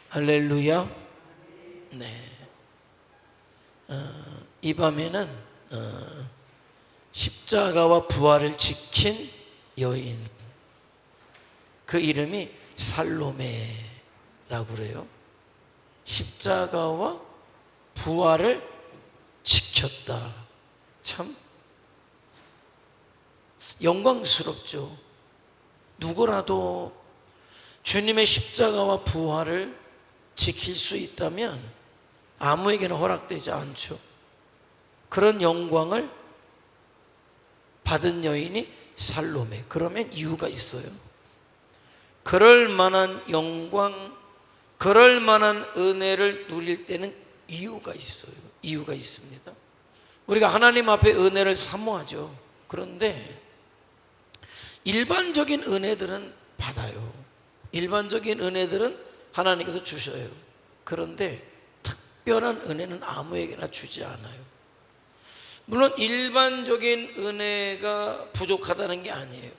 할렐루야. 네. 이 밤에는 십자가와 부활을 지킨 여인, 그 이름이 살로메라고 그래요. 십자가와 부활을 지켰다. 참 영광스럽죠. 누구라도 주님의 십자가와 부활을 지킬 수 있다면 아무에게나 허락되지 않죠. 그런 영광을 받은 여인이 살로메. 그러면 이유가 있어요. 그럴 만한 영광, 그럴 만한 은혜를 누릴 때는 이유가 있어요. 이유가 있습니다. 우리가 하나님 앞에 은혜를 사모하죠. 그런데 일반적인 은혜들은 받아요. 일반적인 은혜들은 하나님께서 주셔요. 그런데 특별한 은혜는 아무에게나 주지 않아요. 물론 일반적인 은혜가 부족하다는 게 아니에요.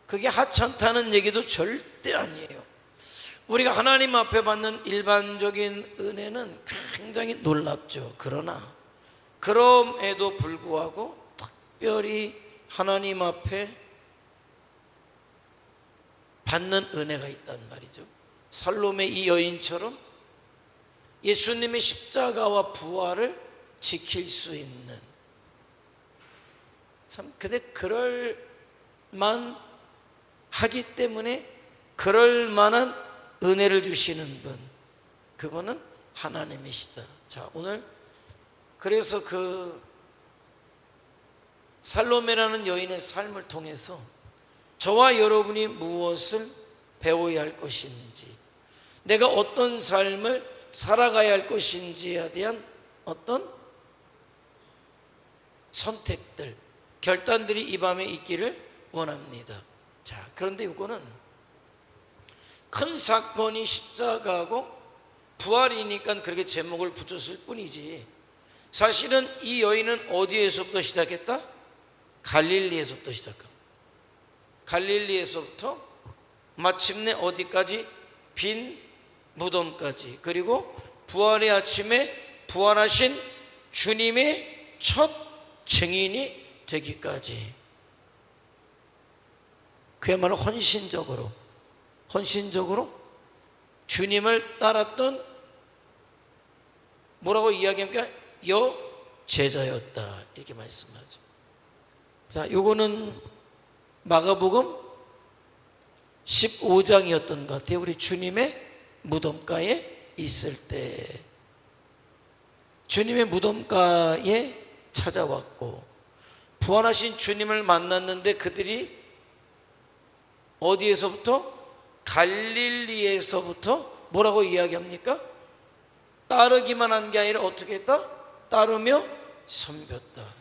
그게 하찮다는 얘기도 절대 아니에요. 우리가 하나님 앞에 받는 일반적인 은혜는 굉장히 놀랍죠. 그러나 그럼에도 불구하고 특별히 하나님 앞에 받는 은혜가 있단 말이죠. 살로메 이 여인처럼 예수님의 십자가와 부활을 지킬 수 있는, 참 근데 그럴 만하기 때문에 그럴 만한 은혜를 주시는 분, 그분은 하나님이시다. 자, 오늘 그래서 그 살로메라는 여인의 삶을 통해서 저와 여러분이 무엇을 배워야 할 것인지, 내가 어떤 삶을 살아가야 할 것인지에 대한 어떤 선택들, 결단들이 이 밤에 있기를 원합니다. 자, 그런데 이거는 큰 사건이 십자가고 부활이니까 그렇게 제목을 붙였을 뿐이지, 사실은 이 여인은 어디에서부터 시작했다? 갈릴리에서부터 시작합니다. 갈릴리에서부터 마침내 어디까지? 빈 무덤까지, 그리고 부활의 아침에 부활하신 주님의 첫 증인이 되기까지, 그야말로 헌신적으로 주님을 따랐던, 뭐라고 이야기합니까? 여제자였다, 이렇게 말씀하죠. 자, 요거는 마가복음 15장이었던 것 같아요. 우리 주님의 무덤가에 있을 때 주님의 무덤가에 찾아왔고 부활하신 주님을 만났는데, 그들이 어디에서부터? 갈릴리에서부터 뭐라고 이야기합니까? 따르기만 한 게 아니라 어떻게 했다? 따르며 섬겼다.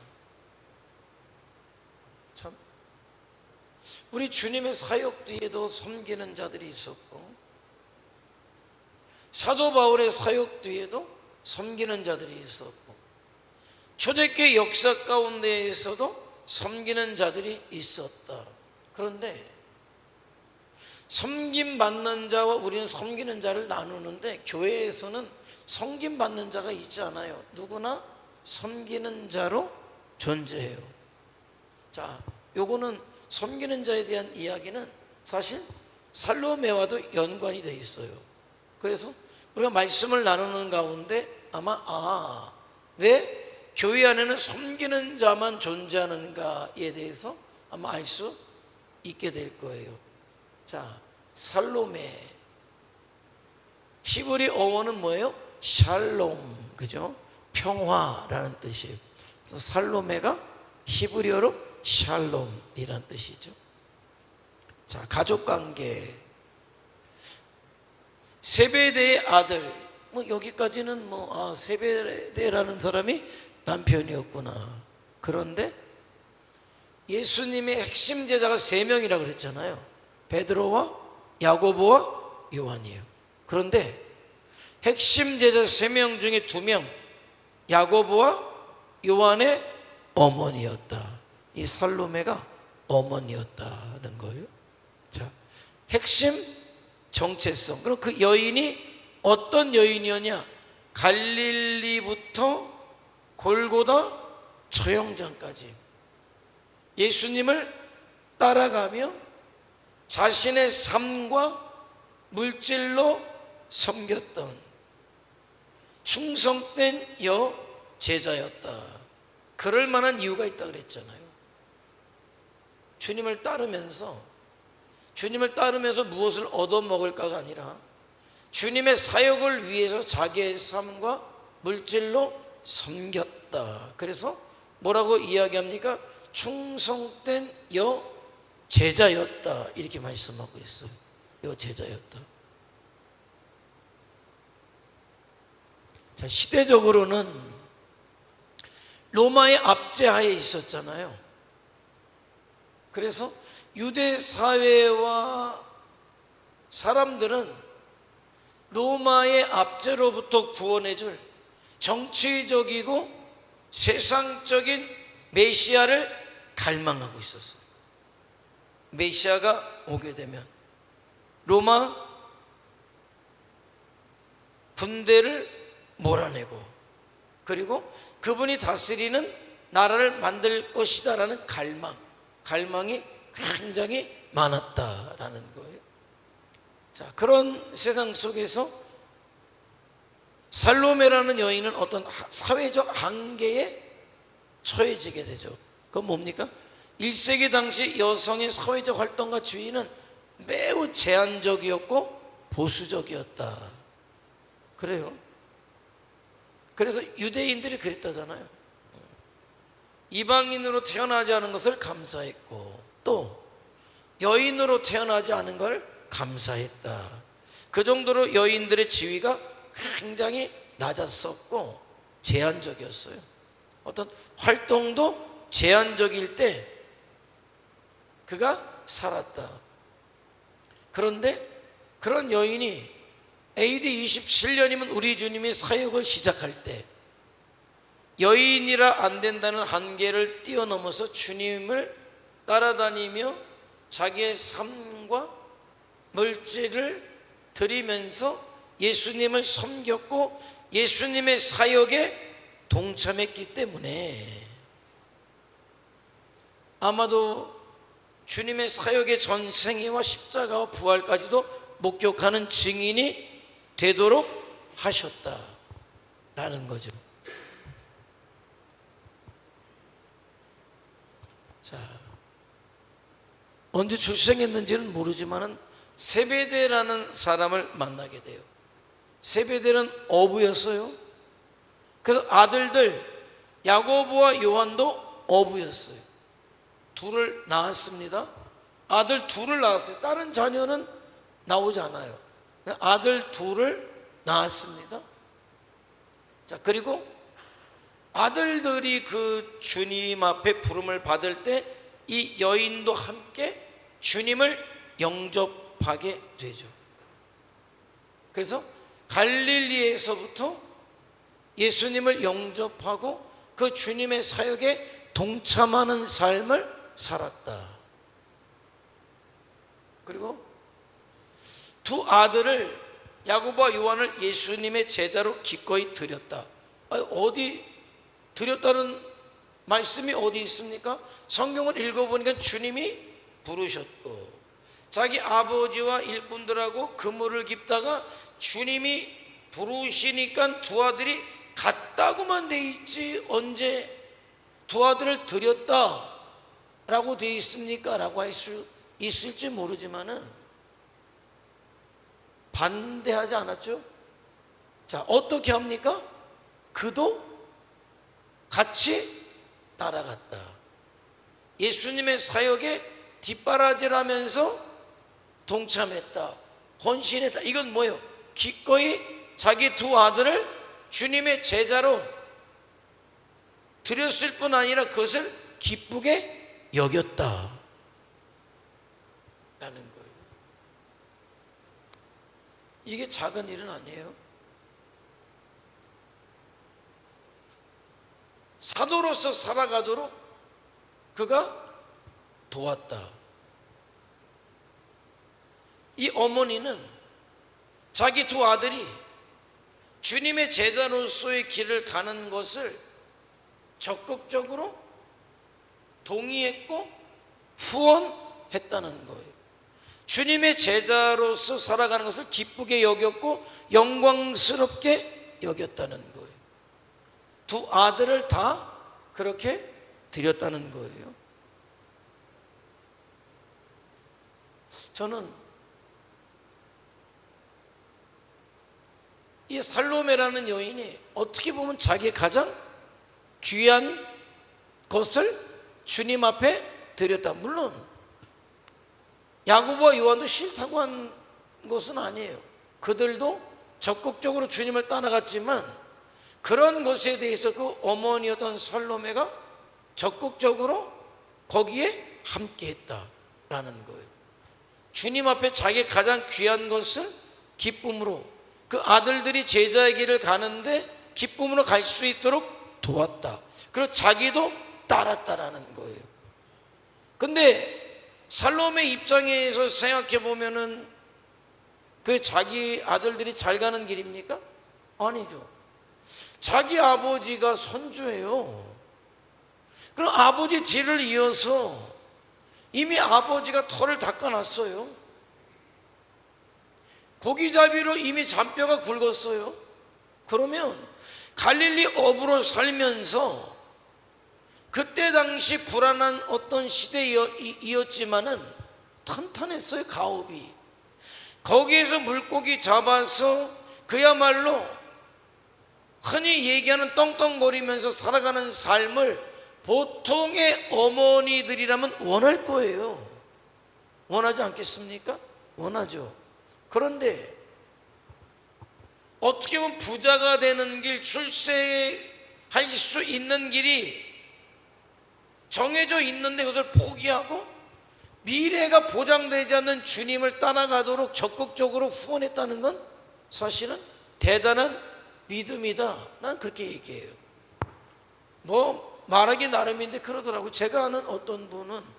참, 우리 주님의 사역 뒤에도 섬기는 자들이 있었고, 사도 바울의 사역 뒤에도 섬기는 자들이 있었고, 초대교회 역사 가운데에서도 섬기는 자들이 있었다. 그런데 섬김 받는 자와 우리는 섬기는 자를 나누는데, 교회에서는 섬김 받는 자가 있지 않아요. 누구나 섬기는 자로 존재해요. 자, 요거는 섬기는 자에 대한 이야기는 사실 살로메와도 연관이 돼 있어요. 그래서 우리가 말씀을 나누는 가운데 아마 왜 교회 안에는 섬기는 자만 존재하는가에 대해서 아마 알 수 있게 될 거예요. 자, 살로메, 히브리 어원은 뭐예요? 샬롬, 그죠? 평화라는 뜻이에요. 그래서 살로메가 히브리어로 샬롬이라는 뜻이죠. 자, 가족관계, 세베대의 아들, 여기까지는 세베대라는 사람이 남편이었구나. 그런데 예수님의 핵심 제자가 3명이라고 그랬잖아요. 베드로와 야고보와 요한이에요. 그런데 핵심 제자 3명 중에 2명, 야고보와 요한의 어머니였다. 이 살로메가 어머니였다는 거예요. 자, 핵심 정체성. 그럼 그 여인이 어떤 여인이었냐? 갈릴리부터 골고다 처형장까지 예수님을 따라가며 자신의 삶과 물질로 섬겼던 충성된 여제자였다. 그럴 만한 이유가 있다 그랬잖아요. 주님을 따르면서 무엇을 얻어먹을까가 아니라 주님의 사역을 위해서 자기의 삶과 물질로 섬겼다. 그래서 뭐라고 이야기합니까? 충성된 여제자였다. 이렇게 말씀하고 있어요. 여제자였다. 자, 시대적으로는 로마의 압제하에 있었잖아요. 그래서 유대 사회와 사람들은 로마의 압제로부터 구원해줄 정치적이고 세상적인 메시아를 갈망하고 있었어요. 메시아가 오게 되면 로마 군대를 몰아내고 그리고 그분이 다스리는 나라를 만들 것이다라는 갈망이 굉장히 많았다라는 거예요. 자, 그런 세상 속에서 살로메라는 여인은 어떤 사회적 한계에 처해지게 되죠. 그건 뭡니까? 1세기 당시 여성의 사회적 활동과 지위는 매우 제한적이었고 보수적이었다. 그래요. 그래서 유대인들이 그랬다잖아요. 이방인으로 태어나지 않은 것을 감사했고 또 여인으로 태어나지 않은 걸 감사했다. 그 정도로 여인들의 지위가 굉장히 낮았었고 제한적이었어요. 어떤 활동도 제한적일 때 그가 살았다. 그런데 그런 여인이 AD 27년이면 우리 주님이 사역을 시작할 때 여인이라 안 된다는 한계를 뛰어넘어서 주님을 따라다니며 자기의 삶과 물질을 드리면서 예수님을 섬겼고 예수님의 사역에 동참했기 때문에 아마도 주님의 사역의 전생애와 십자가와 부활까지도 목격하는 증인이 되도록 하셨다라는 거죠. 자, 언제 출생했는지는 모르지만은 세베대라는 사람을 만나게 돼요. 세베대는 어부였어요. 그래서 아들들 야고보와 요한도 어부였어요. 둘을 낳았습니다. 아들 둘을 낳았어요. 다른 자녀는 나오지 않아요. 아들 둘을 낳았습니다. 자, 그리고 아들들이 그 주님 앞에 부름을 받을 때 이 여인도 함께 주님을 영접하게 되죠. 그래서 갈릴리에서부터 예수님을 영접하고 그 주님의 사역에 동참하는 삶을 살았다. 그리고 두 아들을 야고보와 요한을 예수님의 제자로 기꺼이 드렸다. 어디 드렸다는 말씀이 어디 있습니까? 성경을 읽어보니까 주님이 부르셨고 자기 아버지와 일꾼들하고 그물을 깁다가 주님이 부르시니까 두 아들이 갔다고만 돼 있지 언제 두 아들을 드렸다 라고 돼 있습니까? 라고 할 수 있을지 모르지만은 반대하지 않았죠? 자, 어떻게 합니까? 그도 같이 따라갔다. 예수님의 사역에 뒷바라지하면서 동참했다. 헌신했다. 이건 뭐예요? 기꺼이 자기 두 아들을 주님의 제자로 드렸을 뿐 아니라 그것을 기쁘게 여겼다 라는 거예요. 이게 작은 일은 아니에요. 사도로서 살아가도록 그가 도왔다. 이 어머니는 자기 두 아들이 주님의 제자로서의 길을 가는 것을 적극적으로 동의했고 후원했다는 거예요. 주님의 제자로서 살아가는 것을 기쁘게 여겼고 영광스럽게 여겼다는 거예요. 두 아들을 다 그렇게 드렸다는 거예요. 저는 이 살로메라는 여인이 어떻게 보면 자기의 가장 귀한 것을 주님 앞에 드렸다. 물론 야고보와 요한도 싫다고 한 것은 아니에요. 그들도 적극적으로 주님을 따라갔지만 그런 것에 대해서 그 어머니였던 살로메가 적극적으로 거기에 함께했다라는 거예요. 주님 앞에 자기 가장 귀한 것을 기쁨으로, 그 아들들이 제자의 길을 가는데 기쁨으로 갈 수 있도록 도왔다. 그리고 자기도 따랐다라는 거예요. 근데 살로메 입장에서 생각해 보면은 그 자기 아들들이 잘 가는 길입니까? 아니죠. 자기 아버지가 선주예요. 그럼 아버지 뒤를 이어서 이미 아버지가 털을 닦아놨어요. 고기잡이로 이미 잔뼈가 굵었어요. 그러면 갈릴리 어부로 살면서 그때 당시 불안한 어떤 시대이었지만은 탄탄했어요. 가업이. 거기에서 물고기 잡아서 그야말로 흔히 얘기하는 떵떵거리면서 살아가는 삶을 보통의 어머니들이라면 원할 거예요. 원하지 않겠습니까? 원하죠. 그런데 어떻게 보면 부자가 되는 길, 출세할 수 있는 길이 정해져 있는데 그것을 포기하고 미래가 보장되지 않는 주님을 따라가도록 적극적으로 후원했다는 건 사실은 대단한 믿음이다. 난 그렇게 얘기해요. 뭐 말하기 나름인데 그러더라고요. 제가 아는 어떤 분은,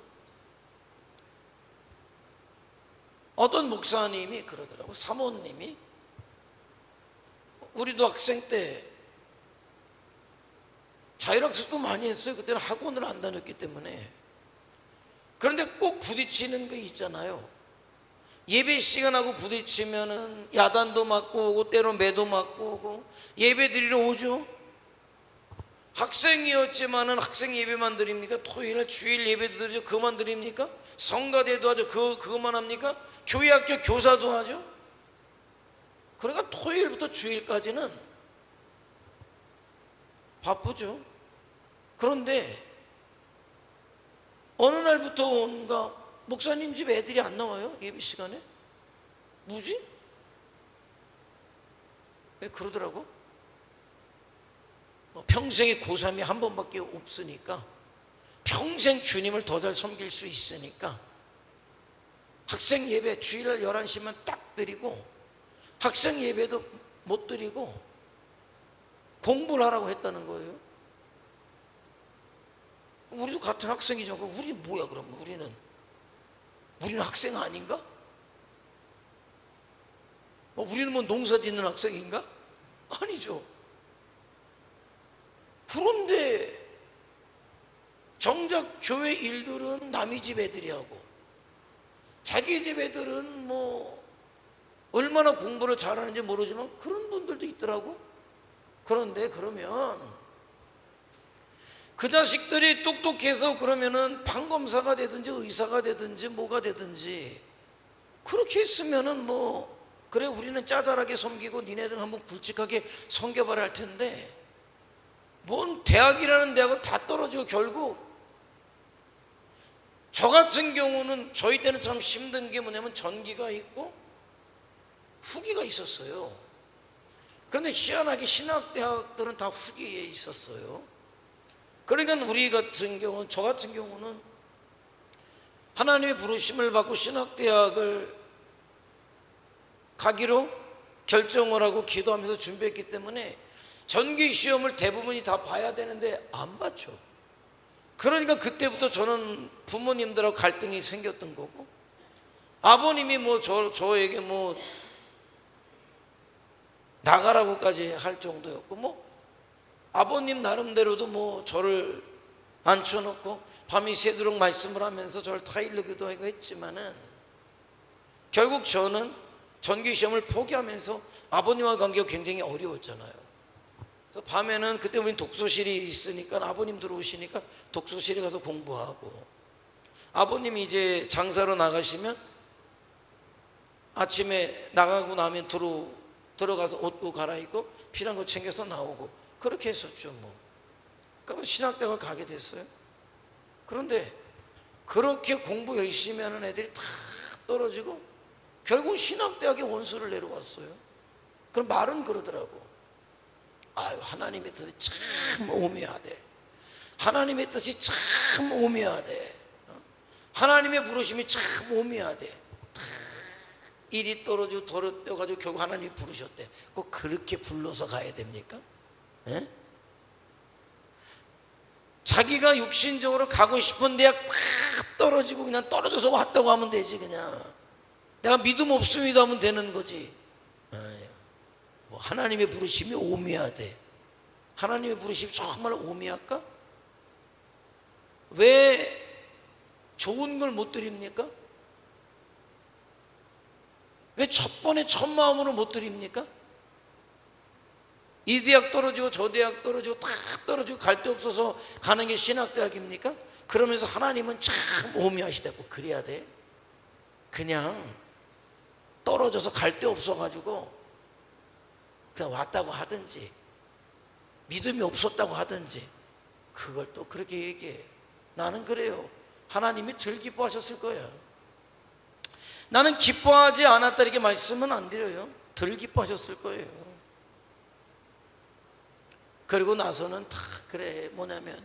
어떤 목사님이 그러더라고요. 사모님이, 우리도 학생 때 자율학습도 많이 했어요. 그때는 학원을 안 다녔기 때문에. 그런데 꼭 부딪히는 거 있잖아요. 예배 시간하고 부딪히면은 야단도 맞고 오고 때로 매도 맞고 오고 예배 드리러 오죠. 학생이었지만은 학생 예배만 드립니까? 토요일에 주일 예배도 드리죠. 그만 드립니까? 성가대도 하죠. 그것만 합니까? 교회학교 교사도 하죠. 그러니까 토요일부터 주일까지는 바쁘죠. 그런데 어느 날부터인가 목사님 집 애들이 안 나와요. 예배 시간에. 뭐지? 왜 그러더라고? 평생에 고3이 한 번밖에 없으니까, 평생 주님을 더 잘 섬길 수 있으니까 학생 예배 주일날 11시만 딱 드리고 학생 예배도 못 드리고 공부를 하라고 했다는 거예요. 우리도 같은 학생이죠. 우리는 뭐야 그러면? 우리는 학생 아닌가? 우리는 뭐 농사 짓는 학생인가? 아니죠. 그런데 정작 교회 일들은 남의 집 애들이 하고 자기 집 애들은 뭐 얼마나 공부를 잘하는지 모르지만 그런 분들도 있더라고. 그런데 그러면 그 자식들이 똑똑해서 그러면은 판검사가 되든지 의사가 되든지 뭐가 되든지 그렇게 했으면은 뭐 그래 우리는 짜잘하게 섬기고 니네들은 한번 굵직하게 섬겨봐라 할 텐데, 뭔 대학이라는 대학은 다 떨어지고 결국 저 같은 경우는 저희 때는 참 힘든 게 뭐냐면 전기가 있고 후기가 있었어요. 그런데 희한하게 신학대학들은 다 후기에 있었어요. 그러니까 우리 같은 경우는, 저 같은 경우는 하나님의 부르심을 받고 신학대학을 가기로 결정을 하고 기도하면서 준비했기 때문에 전기 시험을 대부분이 다 봐야 되는데 안 봤죠. 그러니까 그때부터 저는 부모님들하고 갈등이 생겼던 거고, 아버님이 뭐 저에게 뭐 나가라고까지 할 정도였고, 뭐 아버님 나름대로도 뭐 저를 앉혀놓고 밤이 새도록 말씀을 하면서 저를 타일르기도 하고 했지만은 결국 저는 전기시험을 포기하면서 아버님과 관계가 굉장히 어려웠잖아요. 그래서 밤에는 그때 우린 독서실이 있으니까 아버님 들어오시니까 독서실에 가서 공부하고, 아버님이 이제 장사로 나가시면 아침에 나가고 나면 들어가서 옷도 갈아입고 필요한 거 챙겨서 나오고 그렇게 했었죠. 뭐 그러면 신학대학을 가게 됐어요. 그런데 그렇게 공부 열심히 하는 애들이 다 떨어지고 결국 신학대학에 원서를 내려왔어요. 그럼 말은 그러더라고. 아유, 하나님의 뜻이 참 오묘하대. 하나님의 뜻이 참 오묘하대. 하나님의 부르심이 참 오묘하대. 일이 떨어지고 더럽혀가지고 결국 하나님이 부르셨대. 꼭 그렇게 불러서 가야 됩니까? 에? 자기가 육신적으로 가고 싶은 대학 탁 떨어지고 그냥 떨어져서 왔다고 하면 되지. 그냥 내가 믿음 없습니다 하면 되는 거지. 뭐 하나님의 부르심이 오묘하대. 하나님의 부르심이 정말 오묘할까? 왜 좋은 걸 못 드립니까? 왜 첫 번에 첫 마음으로 못 드립니까? 이 대학 떨어지고 저 대학 떨어지고 다 떨어지고 갈 데 없어서 가는 게 신학대학입니까? 그러면서 하나님은 참 오묘하시다고 그래야 돼? 그냥 떨어져서 갈 데 없어가지고 그냥 왔다고 하든지 믿음이 없었다고 하든지 그걸 또 그렇게 얘기해. 나는 그래요. 하나님이 덜 기뻐하셨을 거예요. 나는 기뻐하지 않았다 이렇게 말씀은 안 드려요. 덜 기뻐하셨을 거예요. 그리고 나서는 다 그래 뭐냐면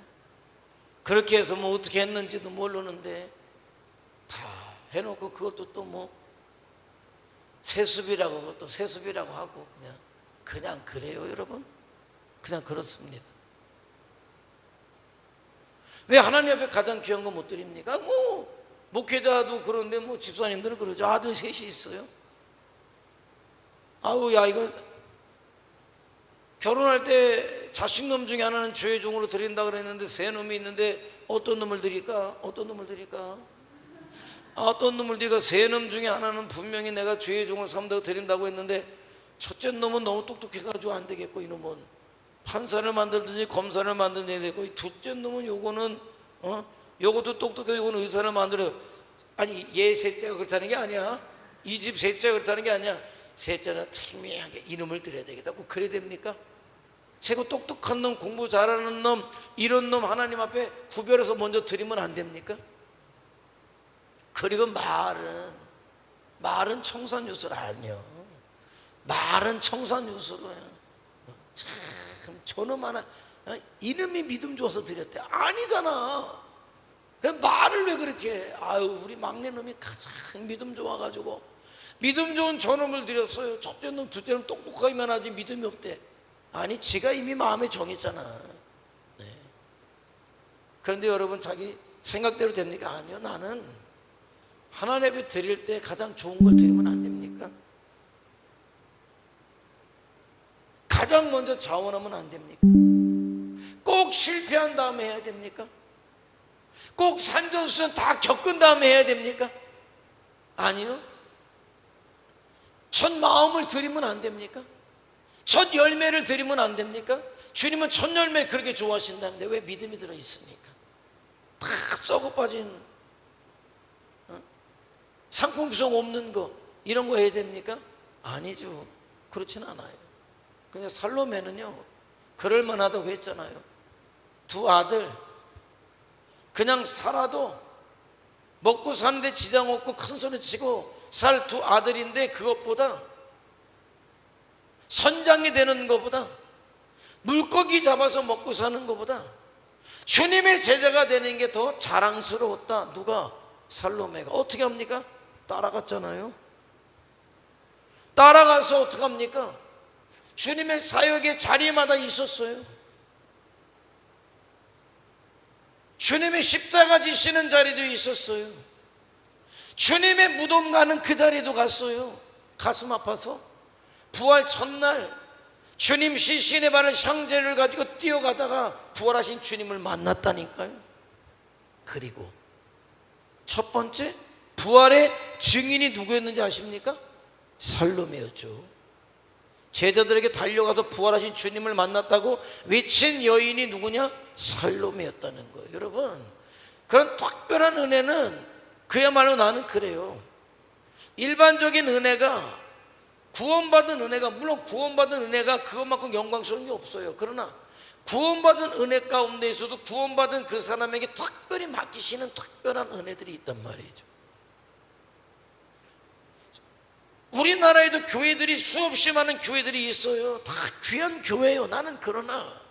그렇게 해서 뭐 어떻게 했는지도 모르는데 다 해놓고 그것도 또 뭐 세습이라고 그것도 세습이라고 하고 그냥 그래요 여러분. 그냥 그렇습니다. 왜 하나님 앞에 가장 귀한 거 못 드립니까? 뭐 목회자도 그런데 뭐 집사님들은 그러죠. 아들 셋이 있어요. 아우 야 이거 결혼할 때 자식놈 중에 하나는 주의 종으로 드린다 그랬는데 세 놈이 있는데 어떤 놈을 드릴까? 어떤 놈을 드릴까? 어떤 놈을 드릴까? 세 놈 중에 하나는 분명히 내가 주의 종을 삼다고 드린다고 했는데 첫째 놈은 너무 똑똑해가지고 안 되겠고 이놈은 판사를 만들든지 검사를 만들든지 되고 이 둘째 놈은 요거는 요것도 똑똑해 요거는 의사를 만들어. 아니 얘 셋째가 그렇다는 게 아니야. 이 집 셋째가 그렇다는 게 아니야. 셋째는 특미하게 이놈을 드려야 되겠다. 꼭 그래야 됩니까? 최고 똑똑한 놈, 공부 잘하는 놈, 이런 놈 하나님 앞에 구별해서 먼저 드리면 안 됩니까? 그리고 말은 청산유술 아니요. 말은 청산유술이야. 참 저놈 하나 이놈이 믿음 줘서 드렸대. 아니잖아. 그 말을 왜 그렇게 해? 아유 우리 막내놈이 가장 믿음 좋아가지고 믿음 좋은 저놈을 드렸어요. 첫째 놈, 둘째 놈 똑똑하기만 하지 믿음이 없대. 아니 지가 이미 마음에 정했잖아. 네. 그런데 여러분 자기 생각대로 됩니까? 아니요. 나는 하나님 앞에 드릴 때 가장 좋은 걸 드리면 안 됩니까? 가장 먼저 자원하면 안 됩니까? 꼭 실패한 다음에 해야 됩니까? 꼭 산전수전 다 겪은 다음에 해야 됩니까? 아니요. 첫 마음을 드리면 안 됩니까? 첫 열매를 드리면 안 됩니까? 주님은 첫 열매 그렇게 좋아하신다는데 왜 믿음이 들어있습니까? 다 썩어빠진 상품성 없는 거 이런 거 해야 됩니까? 아니죠. 그렇지는 않아요. 근데 살로메는요 그럴만하다고 했잖아요. 두 아들 그냥 살아도 먹고 사는데 지장 없고 큰 소리 치고 살 두 아들인데 그것보다 선장이 되는 것보다 물고기 잡아서 먹고 사는 것보다 주님의 제자가 되는 게 더 자랑스러웠다. 누가? 살로메가. 어떻게 합니까? 따라갔잖아요. 따라가서 어떻게 합니까? 주님의 사역의 자리마다 있었어요. 주님의 십자가 지시는 자리도 있었어요. 주님의 무덤 가는 그 자리도 갔어요. 가슴 아파서 부활 첫날 주님 시신의 발을 향제를 가지고 뛰어가다가 부활하신 주님을 만났다니까요. 그리고 첫 번째 부활의 증인이 누구였는지 아십니까? 살로메였죠. 제자들에게 달려가서 부활하신 주님을 만났다고 외친 여인이 누구냐? 살로메였다는 거예요. 여러분, 그런 특별한 은혜는 그야말로 나는 그래요. 일반적인 은혜가, 구원받은 은혜가, 물론 구원받은 은혜가 그것만큼 영광스러운 게 없어요. 그러나 구원받은 은혜 가운데에서도 구원받은 그 사람에게 특별히 맡기시는 특별한 은혜들이 있단 말이죠. 우리나라에도 교회들이 수없이 많은 교회들이 있어요. 다 귀한 교회예요. 나는 그러나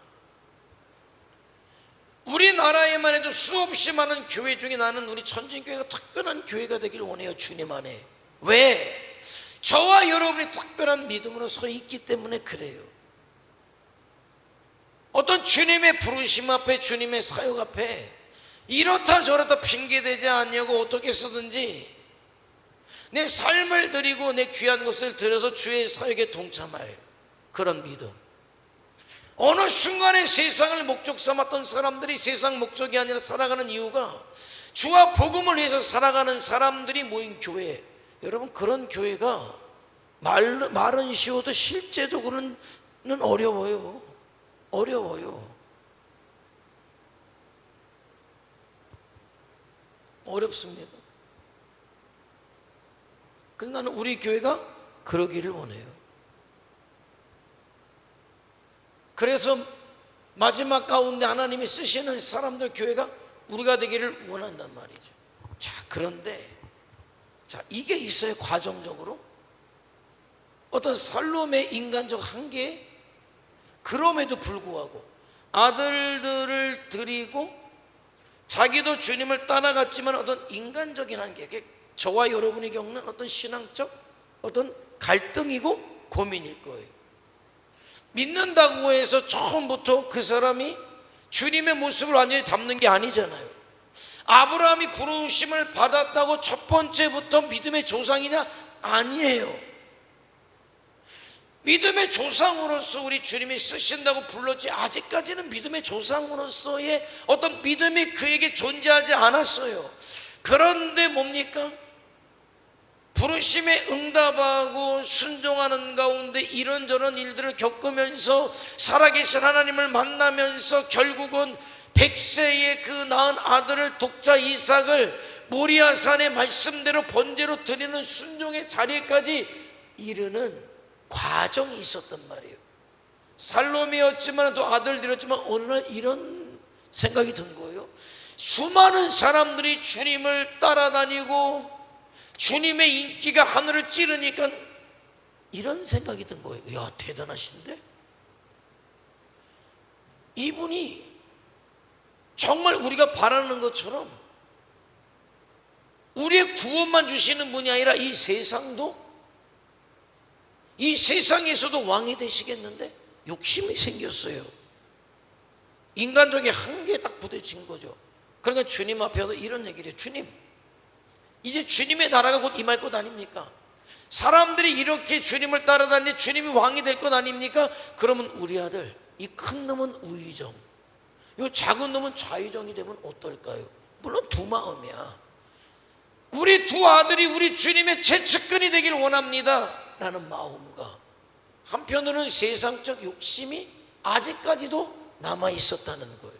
우리나라에만 해도 수없이 많은 교회 중에 나는 우리 천진교회가 특별한 교회가 되길 원해요. 주님 안에. 왜? 저와 여러분이 특별한 믿음으로 서 있기 때문에 그래요. 어떤 주님의 부르심 앞에, 주님의 사역 앞에 이렇다 저렇다 핑계대지 않냐고 어떻게 쓰든지 내 삶을 드리고 내 귀한 것을 들여서 주의 사역에 동참할 그런 믿음. 어느 순간에 세상을 목적 삼았던 사람들이 세상 목적이 아니라 살아가는 이유가 주와 복음을 위해서 살아가는 사람들이 모인 교회. 여러분, 그런 교회가 말은 쉬워도 실제적으로는 어려워요. 어렵습니다. 그래서 나는 우리 교회가 그러기를 원해요. 그래서 마지막 가운데 하나님이 쓰시는 사람들 교회가 우리가 되기를 원한단 말이죠. 자, 그런데 이게 있어요. 과정적으로 어떤 살롬의 인간적 한계. 그럼에도 불구하고 아들들을 드리고 자기도 주님을 따라갔지만 어떤 인간적인 한계, 저와 여러분이 겪는 어떤 신앙적 어떤 갈등이고 고민일 거예요. 믿는다고 해서 처음부터 그 사람이 주님의 모습을 완전히 담는 게 아니잖아요. 아브라함이 부르심을 받았다고 첫 번째부터 믿음의 조상이냐? 아니에요. 믿음의 조상으로서 우리 주님이 쓰신다고 불렀지 아직까지는 믿음의 조상으로서의 어떤 믿음이 그에게 존재하지 않았어요. 그런데 뭡니까? 부르심에 응답하고 순종하는 가운데 이런저런 일들을 겪으면서 살아계신 하나님을 만나면서 결국은 100세의 그 낳은 아들을 독자 이삭을 모리아산의 말씀대로 번제로 드리는 순종의 자리까지 이르는 과정이 있었단 말이에요. 살롬이었지만 또 아들 들었지만 어느 날 이런 생각이 든 거예요. 수많은 사람들이 주님을 따라다니고 주님의 인기가 하늘을 찌르니까 이런 생각이 든 거예요. 야, 대단하신데? 이분이 정말 우리가 바라는 것처럼 우리의 구원만 주시는 분이 아니라 이 세상에서도 왕이 되시겠는데 욕심이 생겼어요. 인간적인 한계에 딱 부딪힌 거죠. 그러니까 주님 앞에서 이런 얘기를 해요. 주님, 이제 주님의 나라가 곧 임할 것 아닙니까? 사람들이 이렇게 주님을 따라다니는데 주님이 왕이 될 것 아닙니까? 그러면 우리 아들, 이 큰 놈은 우의정, 이 작은 놈은 좌의정이 되면 어떨까요? 물론 두 마음이야. 우리 두 아들이 우리 주님의 최측근이 되길 원합니다 라는 마음과 한편으로는 세상적 욕심이 아직까지도 남아 있었다는 거예요.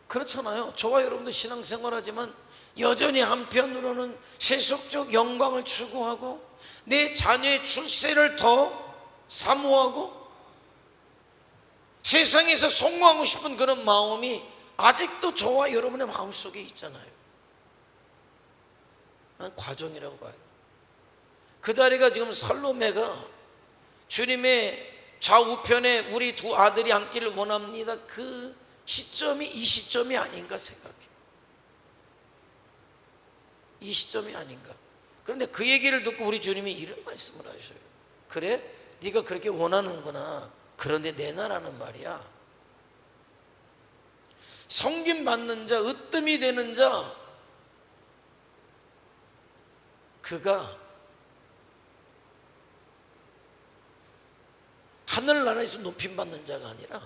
그렇잖아요. 저와 여러분도 신앙생활하지만 여전히 한편으로는 세속적 영광을 추구하고 내 자녀의 출세를 더 사모하고 세상에서 성공하고 싶은 그런 마음이 아직도 저와 여러분의 마음속에 있잖아요. 난 과정이라고 봐요. 그 다리가 지금 살로메가 주님의 좌우편에 우리 두 아들이 앉기를 원합니다. 그 시점이 이 시점이 아닌가 생각해. 이 시점이 아닌가. 그런데 그 얘기를 듣고 우리 주님이 이런 말씀을 하셔요. 그래? 네가 그렇게 원하는구나. 그런데 내 나라는 말이야, 섬김 받는 자, 으뜸이 되는 자, 그가 하늘나라에서 높임받는 자가 아니라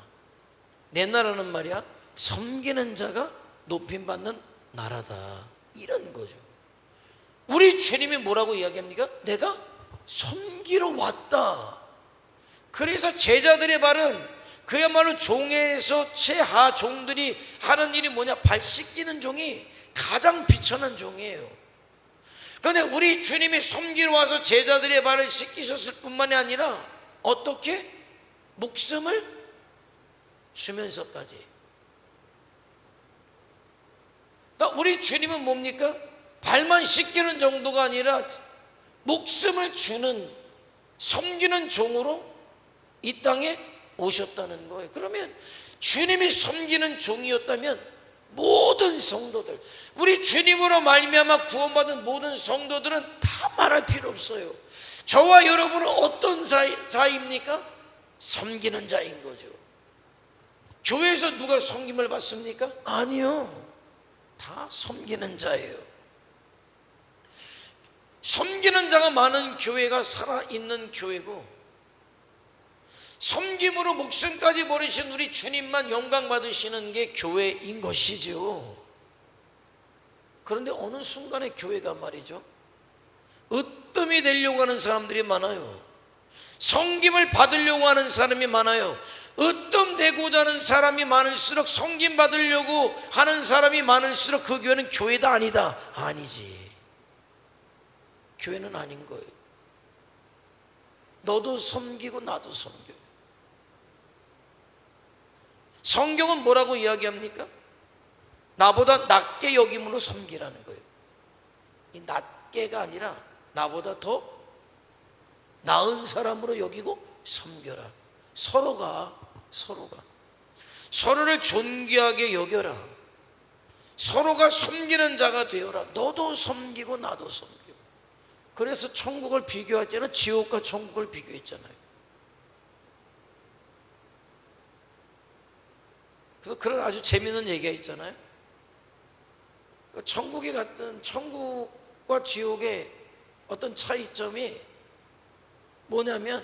내 나라는 말이야 섬기는 자가 높임받는 나라다, 이런 거죠. 우리 주님이 뭐라고 이야기합니까? 내가 섬기러 왔다. 그래서 제자들의 발은 그야말로 종에서 최하 종들이 하는 일이 뭐냐? 발 씻기는 종이 가장 비천한 종이에요. 그런데 우리 주님이 섬기러 와서 제자들의 발을 씻기셨을 뿐만이 아니라 어떻게? 목숨을 주면서까지. 그러니까 우리 주님은 뭡니까? 발만 씻기는 정도가 아니라 목숨을 주는, 섬기는 종으로 이 땅에 오셨다는 거예요. 그러면 주님이 섬기는 종이었다면 모든 성도들, 우리 주님으로 말미암아 구원받은 모든 성도들은 다 말할 필요 없어요. 저와 여러분은 어떤 자입니까? 섬기는 자인 거죠. 교회에서 누가 섬김을 받습니까? 아니요, 다 섬기는 자예요. 섬기는 자가 많은 교회가 살아있는 교회고, 섬김으로 목숨까지 버리신 우리 주님만 영광 받으시는 게 교회인 것이죠. 그런데 어느 순간에 교회가 말이죠, 으뜸이 되려고 하는 사람들이 많아요. 섬김을 받으려고 하는 사람이 많아요. 으뜸되고자 하는 사람이 많을수록, 섬김 받으려고 하는 사람이 많을수록 그 교회는 교회다 아니다? 아니지. 교회는 아닌 거예요. 너도 섬기고 나도 섬겨. 성경은 뭐라고 이야기합니까? 나보다 낮게 여김으로 섬기라는 거예요. 이 낮게가 아니라 나보다 더 나은 사람으로 여기고 섬겨라. 서로를 존귀하게 여겨라. 서로가 섬기는 자가 되어라. 너도 섬기고 나도 섬겨. 그래서 천국을 비교했잖아요. 지옥과 천국을 비교했잖아요. 그래서 그런 아주 재미있는 얘기가 있잖아요. 천국에 갔던, 천국과 지옥의 어떤 차이점이 뭐냐면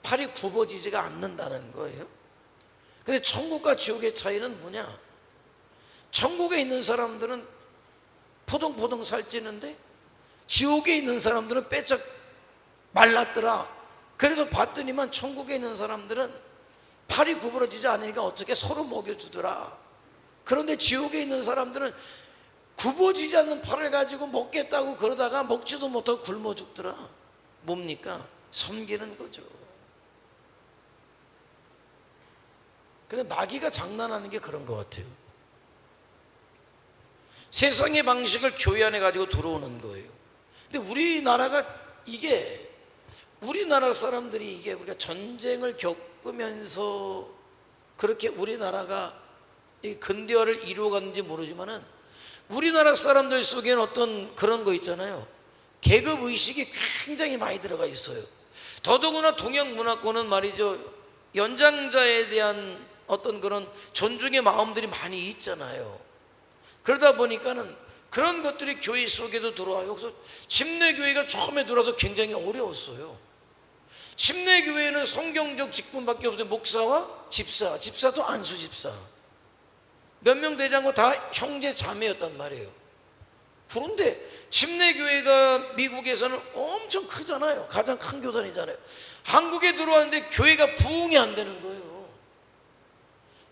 팔이 굽어지지가 않는다는 거예요. 근데 천국과 지옥의 차이는 뭐냐? 천국에 있는 사람들은 포동포동 살찌는데 지옥에 있는 사람들은 빼짝 말랐더라. 그래서 봤더니만 천국에 있는 사람들은 팔이 구부러지지 않으니까 어떻게 서로 먹여주더라. 그런데 지옥에 있는 사람들은 굽어지지 않는 팔을 가지고 먹겠다고 그러다가 먹지도 못하고 굶어 죽더라. 뭡니까? 섬기는 거죠. 근데 마귀가 장난하는 게 그런 것 같아요. 세상의 방식을 교회 안에 가지고 들어오는 거예요. 근데 우리나라가 이게, 우리나라 사람들이 이게 우리가 전쟁을 겪으면서 그렇게 우리나라가 이 근대화를 이루어갔는지 모르지만은 우리나라 사람들 속에는 어떤 그런 거 있잖아요. 계급 의식이 굉장히 많이 들어가 있어요. 더더구나 동양 문화권은 말이죠, 연장자에 대한 어떤 그런 존중의 마음들이 많이 있잖아요. 그러다 보니까는 그런 것들이 교회 속에도 들어와요. 그래서 침례교회가 처음에 들어와서 굉장히 어려웠어요. 침례교회는 성경적 직분밖에 없어요. 목사와 집사, 집사도 안수집사, 몇 명 되지 않고 다 형제 자매였단 말이에요. 그런데 침례교회가 미국에서는 엄청 크잖아요. 가장 큰 교단이잖아요. 한국에 들어왔는데 교회가 부흥이 안 되는 거예요.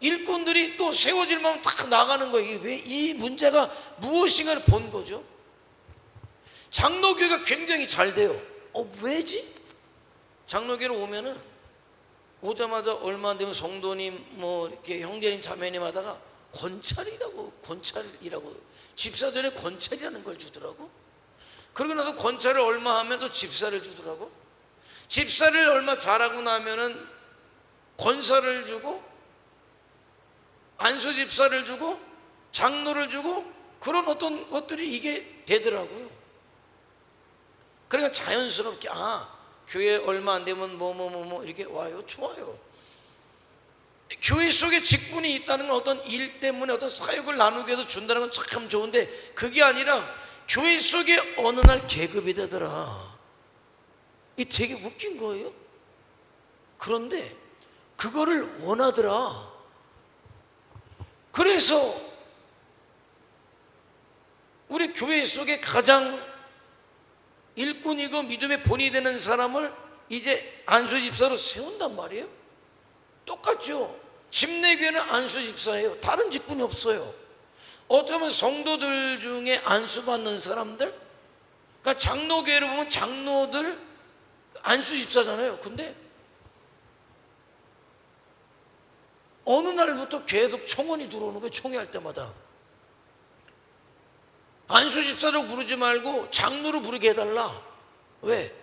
일꾼들이 또 세워질만 딱 나가는 거예요. 왜? 이 문제가 무엇인가를 본 거죠. 장로교회가 굉장히 잘 돼요. 왜지? 장로교회로 오면은 오자마자 얼마 안 되면 성도님 뭐 이렇게 형제님 자매님 하다가 권찰이라고 집사전에 권찰이라는 걸 주더라고. 그러고 나서 권찰을 얼마 하면 또 집사를 주더라고. 집사를 얼마 잘하고 나면은 권사를 주고 안수 집사를 주고 장로를 주고, 그런 어떤 것들이 이게 되더라고요. 그러니까 자연스럽게 교회 얼마 안 되면 뭐 이렇게 와요. 좋아요. 교회 속에 직분이 있다는 건 어떤 일 때문에 어떤 사역을 나누게 해서 준다는 건 참 좋은데, 그게 아니라 교회 속에 어느 날 계급이 되더라. 이 되게 웃긴 거예요. 그런데 그거를 원하더라. 그래서 우리 교회 속에 가장 일꾼이고 믿음의 본이 되는 사람을 이제 안수 집사로 세운단 말이에요. 똑같죠. 침례교회는 안수 집사예요. 다른 직분이 없어요. 어떻게 보면 성도들 중에 안수 받는 사람들, 그러니까 장로교회를 보면 장로들 안수 집사잖아요. 근데 어느 날부터 계속 청원이 들어오는 거예요. 총회할 때마다 안수 집사로 부르지 말고 장로로 부르게 해달라. 왜?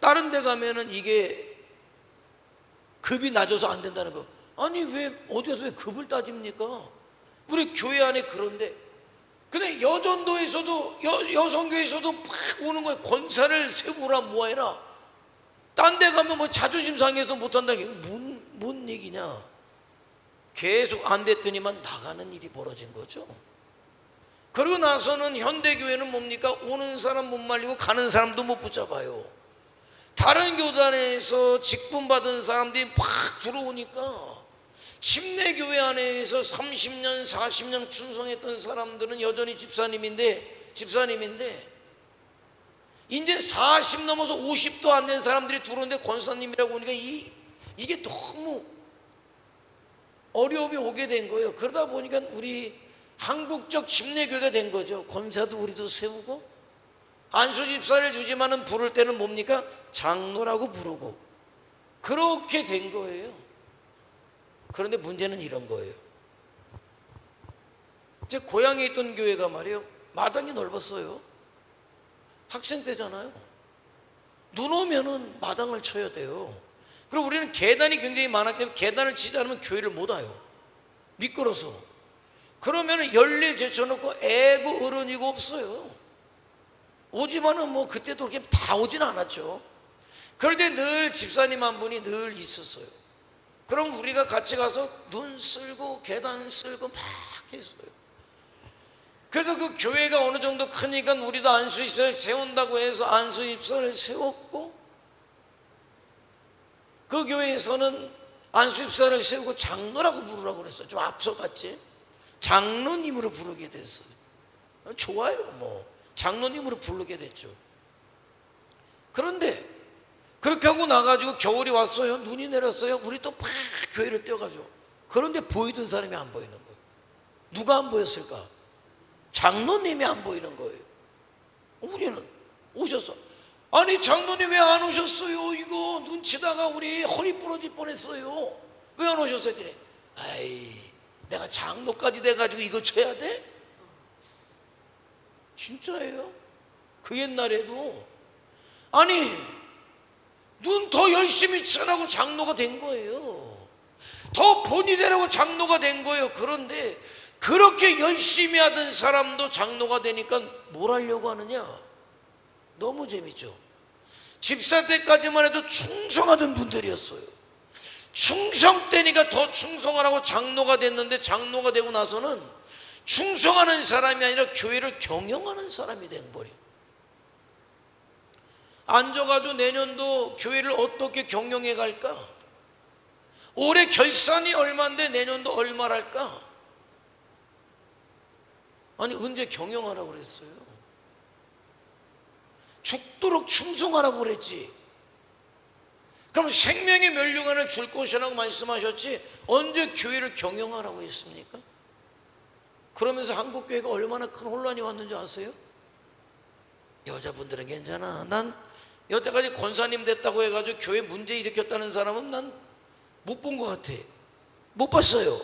다른 데 가면은 이게 급이 낮아서 안 된다는 거. 아니 왜 어디 가서 왜 급을 따집니까? 우리 교회 안에 그런데, 근데 여전도에서도 여성교회에서도 막 오는 거예요. 권사를 세우라 뭐해라. 딴 데 가면 뭐 자존심 상해서 못한다. 뭔 얘기냐. 계속 안 됐더니만 나가는 일이 벌어진 거죠. 그러고 나서는 현대교회는 뭡니까? 오는 사람 못 말리고 가는 사람도 못 붙잡아요. 다른 교단에서 직분받은 사람들이 막 들어오니까 침례교회 안에서 30년 40년 충성했던 사람들은 여전히 집사님인데 이제 40 넘어서 50도 안 된 사람들이 들어오는데 권사님이라고 하니까 이게 너무 어려움이 오게 된 거예요. 그러다 보니까 우리 한국적 침례교회가 된 거죠. 권사도 우리도 세우고 안수 집사를 주지만은 부를 때는 뭡니까? 장로라고 부르고 그렇게 된 거예요. 그런데 문제는 이런 거예요. 제 고향에 있던 교회가 말이에요, 마당이 넓었어요. 학생 때잖아요. 눈 오면은 마당을 쳐야 돼요. 그리고 우리는 계단이 굉장히 많았기 때문에 계단을 치지 않으면 교회를 못 와요. 미끄러서. 그러면은 열일 제쳐놓고 애고 어른이고 없어요. 오지만은 뭐 그때도 그렇게 다 오진 않았죠. 그럴 때 늘 집사님 한 분이 늘 있었어요. 그럼 우리가 같이 가서 눈 쓸고 계단 쓸고 막 했어요. 그래서 그 교회가 어느 정도 크니까 우리도 안수 집사를 세운다고 해서 안수 집사를 세웠고, 그 교회에서는 안수 집사를 세우고 장로라고 부르라고 그랬어요. 좀 앞서갔지. 장로님으로 부르게 됐어요. 좋아요. 뭐 장로님으로 부르게 됐죠. 그런데 그렇게 하고 나가지고 겨울이 왔어요. 눈이 내렸어요. 우리 또 팍 교회를 뛰어가죠. 그런데 보이던 사람이 안 보이는 거예요. 누가 안 보였을까? 장로님이 안 보이는 거예요. 우리는 오셨어. 아니 장로님 왜 안 오셨어요? 이거 눈 치다가 우리 허리 부러질 뻔했어요. 왜 안 오셨어요? 그래. 아이, 내가 장로까지 돼가지고 이거 쳐야 돼? 진짜예요. 그 옛날에도 아니 눈 더 열심히 치라고 장로가 된 거예요. 더 본이 되라고 장로가 된 거예요. 그런데 그렇게 열심히 하던 사람도 장로가 되니까 뭘 하려고 하느냐? 너무 재밌죠. 집사 때까지만 해도 충성하던 분들이었어요. 충성 때니까 더 충성하라고 장로가 됐는데, 장로가 되고 나서는 충성하는 사람이 아니라 교회를 경영하는 사람이 된버려. 앉아가지고 내년도 교회를 어떻게 경영해 갈까? 올해 결산이 얼마인데 내년도 얼마랄까? 아니 언제 경영하라고 그랬어요? 죽도록 충성하라고 그랬지. 그럼 생명의 면류관을 줄 것이라고 말씀하셨지 언제 교회를 경영하라고 했습니까? 그러면서 한국교회가 얼마나 큰 혼란이 왔는지 아세요? 여자분들은 괜찮아. 난 여태까지 권사님 됐다고 해가지고 교회 문제 일으켰다는 사람은 난 못 본 것 같아. 못 봤어요.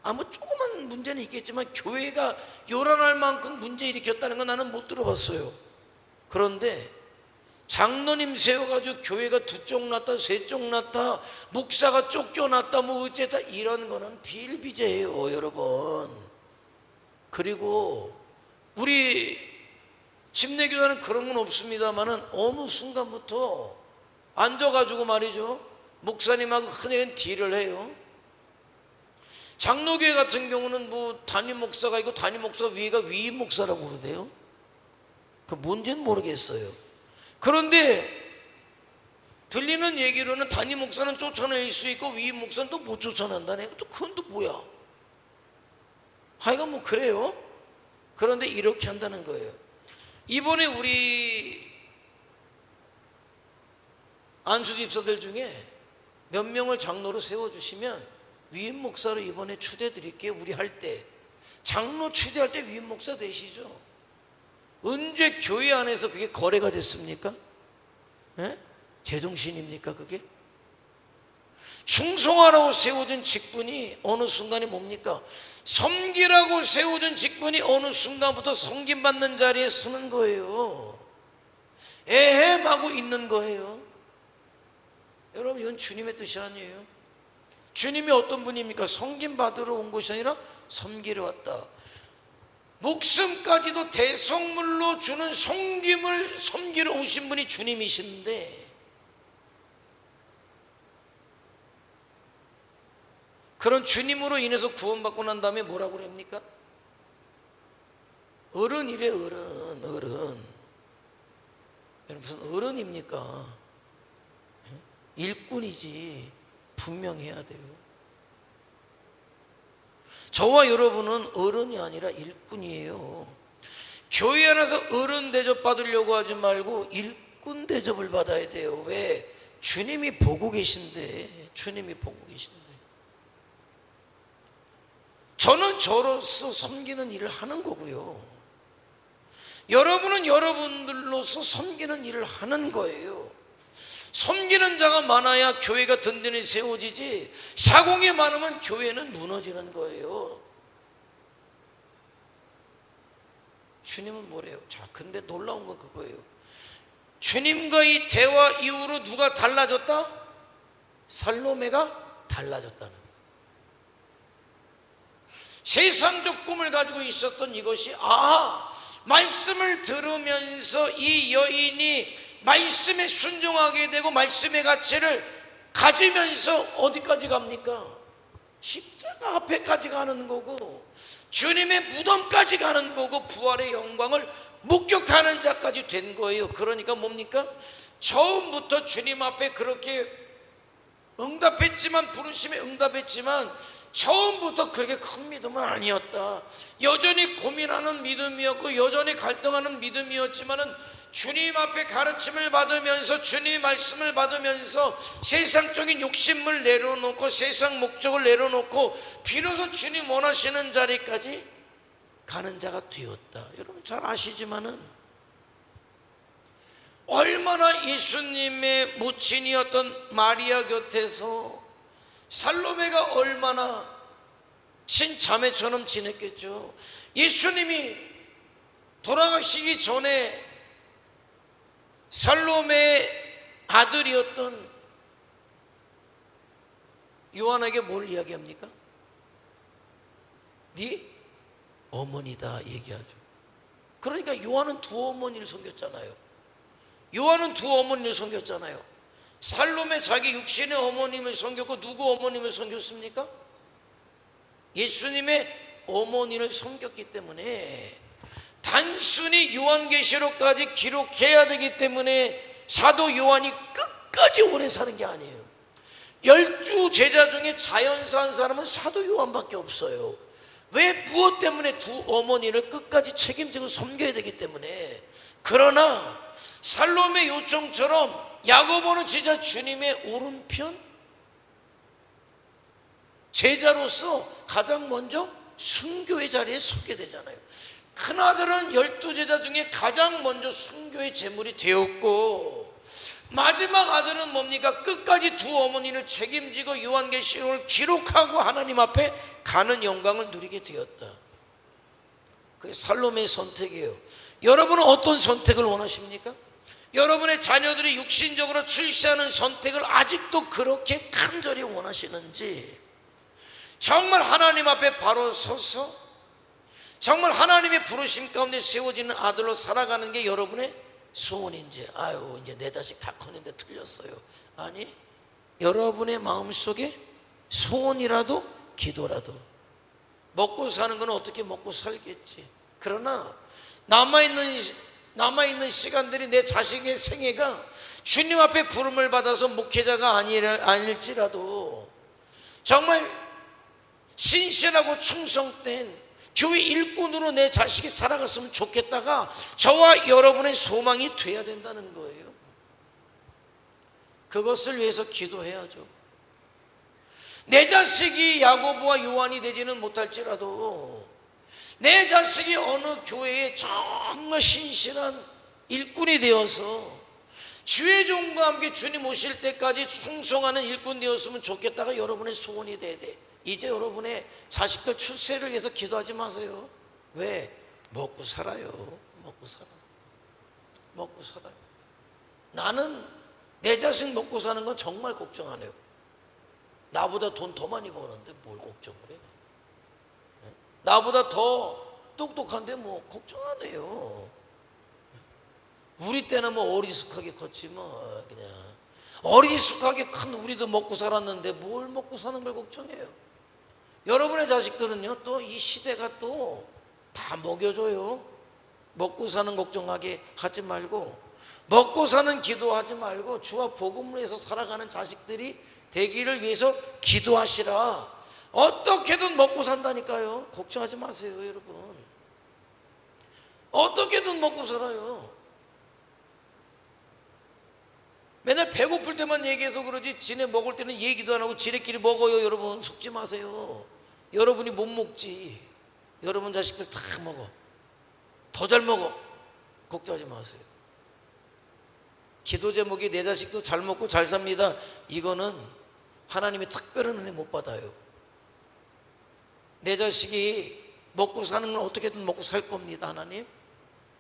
뭐 조그만 문제는 있겠지만 교회가 요란할 만큼 문제 일으켰다는 건 나는 못 들어봤어요. 그런데 장로님 세워가지고 교회가 두 쪽 났다 세 쪽 났다 목사가 쫓겨났다 뭐 어쨌다 이런 거는 비일비재예요, 여러분. 그리고 우리 침례교단은 그런 건 없습니다만은 어느 순간부터 앉아가지고 말이죠, 목사님하고 흔히 딜을 해요. 장로교회 같은 경우는 뭐 담임 목사가 있고 담임 목사 위에가 위임 목사라고 그러대요. 그 뭔지는 모르겠어요. 그런데 들리는 얘기로는 담임 목사는 쫓아낼 수 있고 위임 목사는 또 못 쫓아낸다네. 또 그건 또 뭐야? 하여간 뭐 그래요. 그런데 이렇게 한다는 거예요. 이번에 우리 안수 집사들 중에 몇 명을 장로로 세워주시면 위임 목사로 이번에 추대 드릴게요. 우리 할 때 장로 추대할 때 위임 목사 되시죠. 언제 교회 안에서 그게 거래가 됐습니까? 예? 제정신입니까 그게? 충성하라고 세워진 직분이 어느 순간에 뭡니까? 섬기라고 세워진 직분이 어느 순간부터 섬김받는 자리에 서는 거예요. 에헴하고 있는 거예요. 여러분 이건 주님의 뜻이 아니에요. 주님이 어떤 분입니까? 섬김받으러 온 것이 아니라 섬기러 왔다. 목숨까지도 대속물로 주는 섬김을 섬기러 오신 분이 주님이신데, 그런 주님으로 인해서 구원받고 난 다음에 뭐라고 그럽니까? 어른이래. 어른. 무슨 어른입니까? 일꾼이지. 분명해야 돼요. 저와 여러분은 어른이 아니라 일꾼이에요. 교회 안에서 어른 대접 받으려고 하지 말고 일꾼 대접을 받아야 돼요. 왜? 주님이 보고 계신데. 주님이 보고 계신데. 저는 저로서 섬기는 일을 하는 거고요. 여러분은 여러분들로서 섬기는 일을 하는 거예요. 섬기는 자가 많아야 교회가 든든히 세워지지, 사공이 많으면 교회는 무너지는 거예요. 주님은 뭐래요? 자, 근데 놀라운 건 그거예요. 주님과의 대화 이후로 누가 달라졌다? 살로메가 달라졌다는. 세상적 꿈을 가지고 있었던 이것이, 말씀을 들으면서 이 여인이 말씀에 순종하게 되고 말씀의 가치를 가지면서 어디까지 갑니까? 십자가 앞에까지 가는 거고, 주님의 무덤까지 가는 거고, 부활의 영광을 목격하는 자까지 된 거예요. 그러니까 뭡니까? 처음부터 주님 앞에 그렇게 응답했지만, 부르심에 응답했지만 처음부터 그렇게 큰 믿음은 아니었다. 여전히 고민하는 믿음이었고 여전히 갈등하는 믿음이었지만은 주님 앞에 가르침을 받으면서, 주님의 말씀을 받으면서 세상적인 욕심을 내려놓고 세상 목적을 내려놓고 비로소 주님 원하시는 자리까지 가는 자가 되었다. 여러분 잘 아시지만은 얼마나 예수님의 모친이었던 마리아 곁에서 살로메가 얼마나 친자매처럼 지냈겠죠. 예수님이 돌아가시기 전에 살로메의 아들이었던 요한에게 뭘 이야기합니까? 네 어머니다 얘기하죠. 그러니까 요한은 두 어머니를 섬겼잖아요. 요한은 두 어머니를 섬겼잖아요. 살로메 자기 육신의 어머님을 섬겼고 누구 어머님을 섬겼습니까? 예수님의 어머니를 섬겼기 때문에 단순히 요한계시록까지 기록해야 되기 때문에 사도 요한이 끝까지 오래 사는 게 아니에요. 12 제자 중에 자연사한 사람은 사도 요한밖에 없어요. 왜? 무엇 때문에? 두 어머니를 끝까지 책임지고 섬겨야 되기 때문에. 그러나 살로메 요청처럼 야고보는 진짜 주님의 오른편 제자로서 가장 먼저 순교의 자리에 서게 되잖아요. 큰아들은 12제자 중에 가장 먼저 순교의 제물이 되었고, 마지막 아들은 뭡니까? 끝까지 두 어머니를 책임지고 요한계시록을 기록하고 하나님 앞에 가는 영광을 누리게 되었다. 그게 살로메의 선택이에요. 여러분은 어떤 선택을 원하십니까? 여러분의 자녀들이 육신적으로 출세하는 선택을 아직도 그렇게 간절히 원하시는지, 정말 하나님 앞에 바로 서서 정말 하나님의 부르심 가운데 세워지는 아들로 살아가는 게 여러분의 소원인지, 아유 이제 내 자식 다 컸는데 틀렸어요. 아니, 여러분의 마음속에 소원이라도 기도라도, 먹고 사는 건 어떻게 먹고 살겠지. 그러나 남아있는 남아있는 시간들이 내 자식의 생애가 주님 앞에 부름을 받아서 목회자가 아닐지라도 정말 신실하고 충성된 교회 일꾼으로 내 자식이 살아갔으면 좋겠다가 저와 여러분의 소망이 돼야 된다는 거예요. 그것을 위해서 기도해야죠. 내 자식이 야고보와 요한이 되지는 못할지라도 내 자식이 어느 교회에 정말 신실한 일꾼이 되어서 주의 종과 함께 주님 오실 때까지 충성하는 일꾼 되었으면 좋겠다가 여러분의 소원이 돼야 돼. 이제 여러분의 자식들 출세를 위해서 기도하지 마세요. 왜? 먹고 살아요. 먹고 살아. 먹고 살아요. 나는 내 자식 먹고 사는 건 정말 걱정 안 해요. 나보다 돈 더 많이 버는데 뭘 걱정을 해? 나보다 더 똑똑한데 뭐 걱정 안 해요. 우리 때는 뭐 어리숙하게 컸지 뭐 그냥 어리숙하게 큰 우리도 먹고 살았는데 뭘 먹고 사는 걸 걱정해요. 여러분의 자식들은요 또 이 시대가 또 다 먹여줘요. 먹고 사는 걱정하게 하지 말고 먹고 사는 기도하지 말고 주와 복음을 위해서 살아가는 자식들이 되기를 위해서 기도하시라. 어떻게든 먹고 산다니까요. 걱정하지 마세요 여러분. 어떻게든 먹고 살아요. 맨날 배고플 때만 얘기해서 그러지 지네 먹을 때는 얘기도 안 하고 지네끼리 먹어요. 여러분 속지 마세요. 여러분이 못 먹지. 여러분 자식들 다 먹어. 더 잘 먹어. 걱정하지 마세요. 기도 제목이 내 자식도 잘 먹고 잘 삽니다. 이거는 하나님이 특별한 은혜 못 받아요. 내 자식이 먹고 사는 건 어떻게든 먹고 살 겁니다 하나님.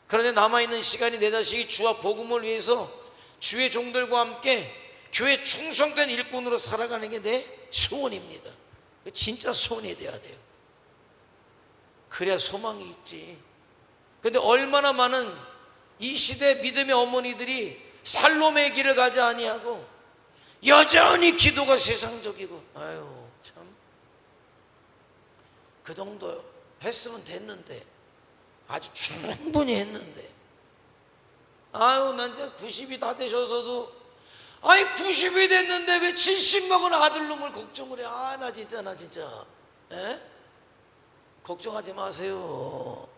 그런데 남아있는 시간이 내 자식이 주와 복음을 위해서 주의 종들과 함께 교회 충성된 일꾼으로 살아가는 게 내 소원입니다. 진짜 소원이 돼야 돼요. 그래야 소망이 있지. 그런데 얼마나 많은 이 시대 믿음의 어머니들이 살롬의 길을 가지 아니하고 여전히 기도가 세상적이고 아유 참 그 정도 했으면 됐는데 아주 충분히 했는데 아유 난 이제 90이 다 되셔서도 아니 90이 됐는데 왜 70 먹은 아들놈을 걱정을 해. 아 나 진짜 에? 걱정하지 마세요.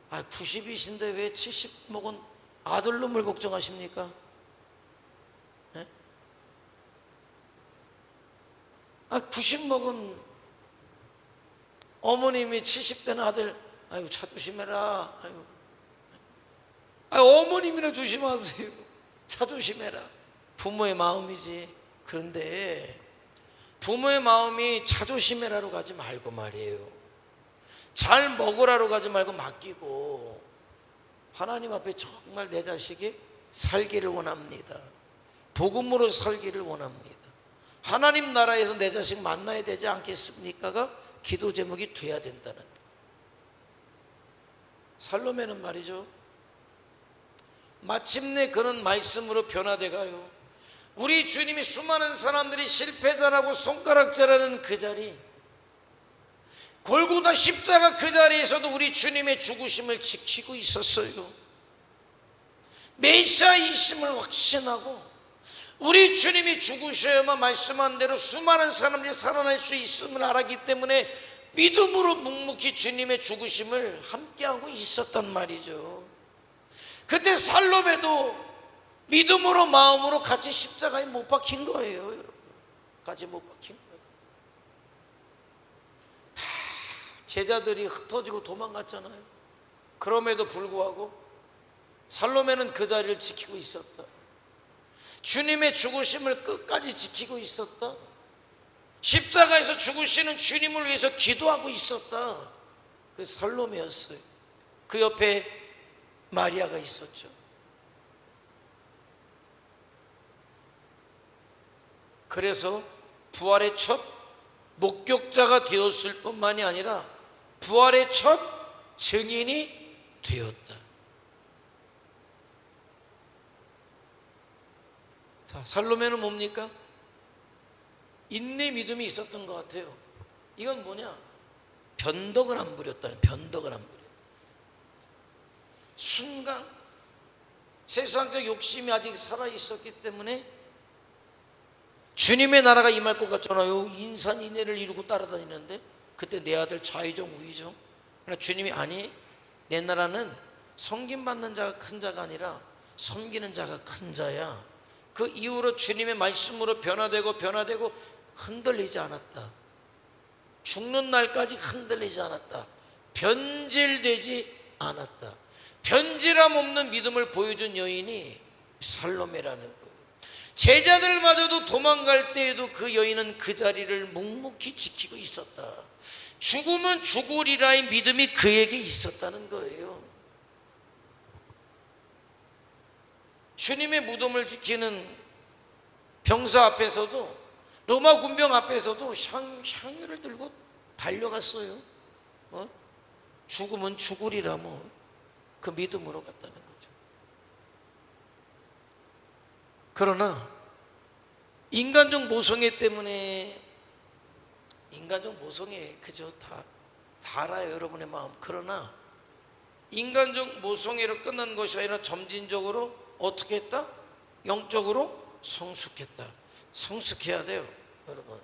아 90이신데 왜 70 먹은 아들놈을 걱정하십니까? 에? 아 90 먹은 어머님이 70된 아들 아이고 차 조심해라. 아이고. 아 어머님이나 조심하세요. 차 조심해라. 부모의 마음이지. 그런데 부모의 마음이 차 조심해라로 가지 말고 말이에요. 잘 먹으라로 가지 말고 맡기고 하나님 앞에 정말 내 자식이 살기를 원합니다. 복음으로 살기를 원합니다. 하나님 나라에서 내 자식 만나야 되지 않겠습니까가 기도 제목이 돼야 된다는 거예요. 살로메는 말이죠. 마침내 그런 말씀으로 변화돼 가요. 우리 주님이 수많은 사람들이 실패자라고 손가락질하는 그 자리, 골고다 십자가 그 자리에서도 우리 주님의 죽으심을 지키고 있었어요. 메시아이심을 확신하고 우리 주님이 죽으셔야만 말씀한 대로 수많은 사람들이 살아날 수 있음을 알았기 때문에 믿음으로 묵묵히 주님의 죽으심을 함께하고 있었단 말이죠. 그때 살롬에도 믿음으로 마음으로 같이 십자가에 못 박힌 거예요. 여러분. 같이 못 박힌 거예요. 다 제자들이 흩어지고 도망갔잖아요. 그럼에도 불구하고 살로메는 그 자리를 지키고 있었다. 주님의 죽으심을 끝까지 지키고 있었다. 십자가에서 죽으시는 주님을 위해서 기도하고 있었다. 그 살로메였어요. 그 옆에 마리아가 있었죠. 그래서 부활의 첫 목격자가 되었을 뿐만이 아니라 부활의 첫 증인이 되었다. 자, 살로메는 뭡니까? 인내 믿음이 있었던 것 같아요. 이건 뭐냐? 변덕을 안 부렸다는, 변덕을 안 부려. 순간 세상적 욕심이 아직 살아있었기 때문에 주님의 나라가 임할 것 같잖아요. 인산인해를 이루고 따라다니는데 그때 내 아들 좌의정 우의정. 그러나 주님이 아니, 내 나라는 섬김받는 자가 큰 자가 아니라 섬기는 자가 큰 자야. 그 이후로 주님의 말씀으로 변화되고 흔들리지 않았다. 죽는 날까지 흔들리지 않았다. 변질되지 않았다. 변질함 없는 믿음을 보여준 여인이 살로메라는 거예요. 제자들마저도 도망갈 때에도 그 여인은 그 자리를 묵묵히 지키고 있었다. 죽으면 죽으리라의 믿음이 그에게 있었다는 거예요. 주님의 무덤을 지키는 병사 앞에서도, 로마 군병 앞에서도 향유를 들고 달려갔어요. 죽으면 죽으리라 그 믿음으로 갔다는 거죠. 그러나 인간적 모성애 때문에, 인간적 모성애 그저 다 알아요, 여러분의 마음. 그러나 인간적 모성애로 끝난 것이 아니라 점진적으로 어떻게 했다? 영적으로 성숙했다. 성숙해야 돼요, 여러분.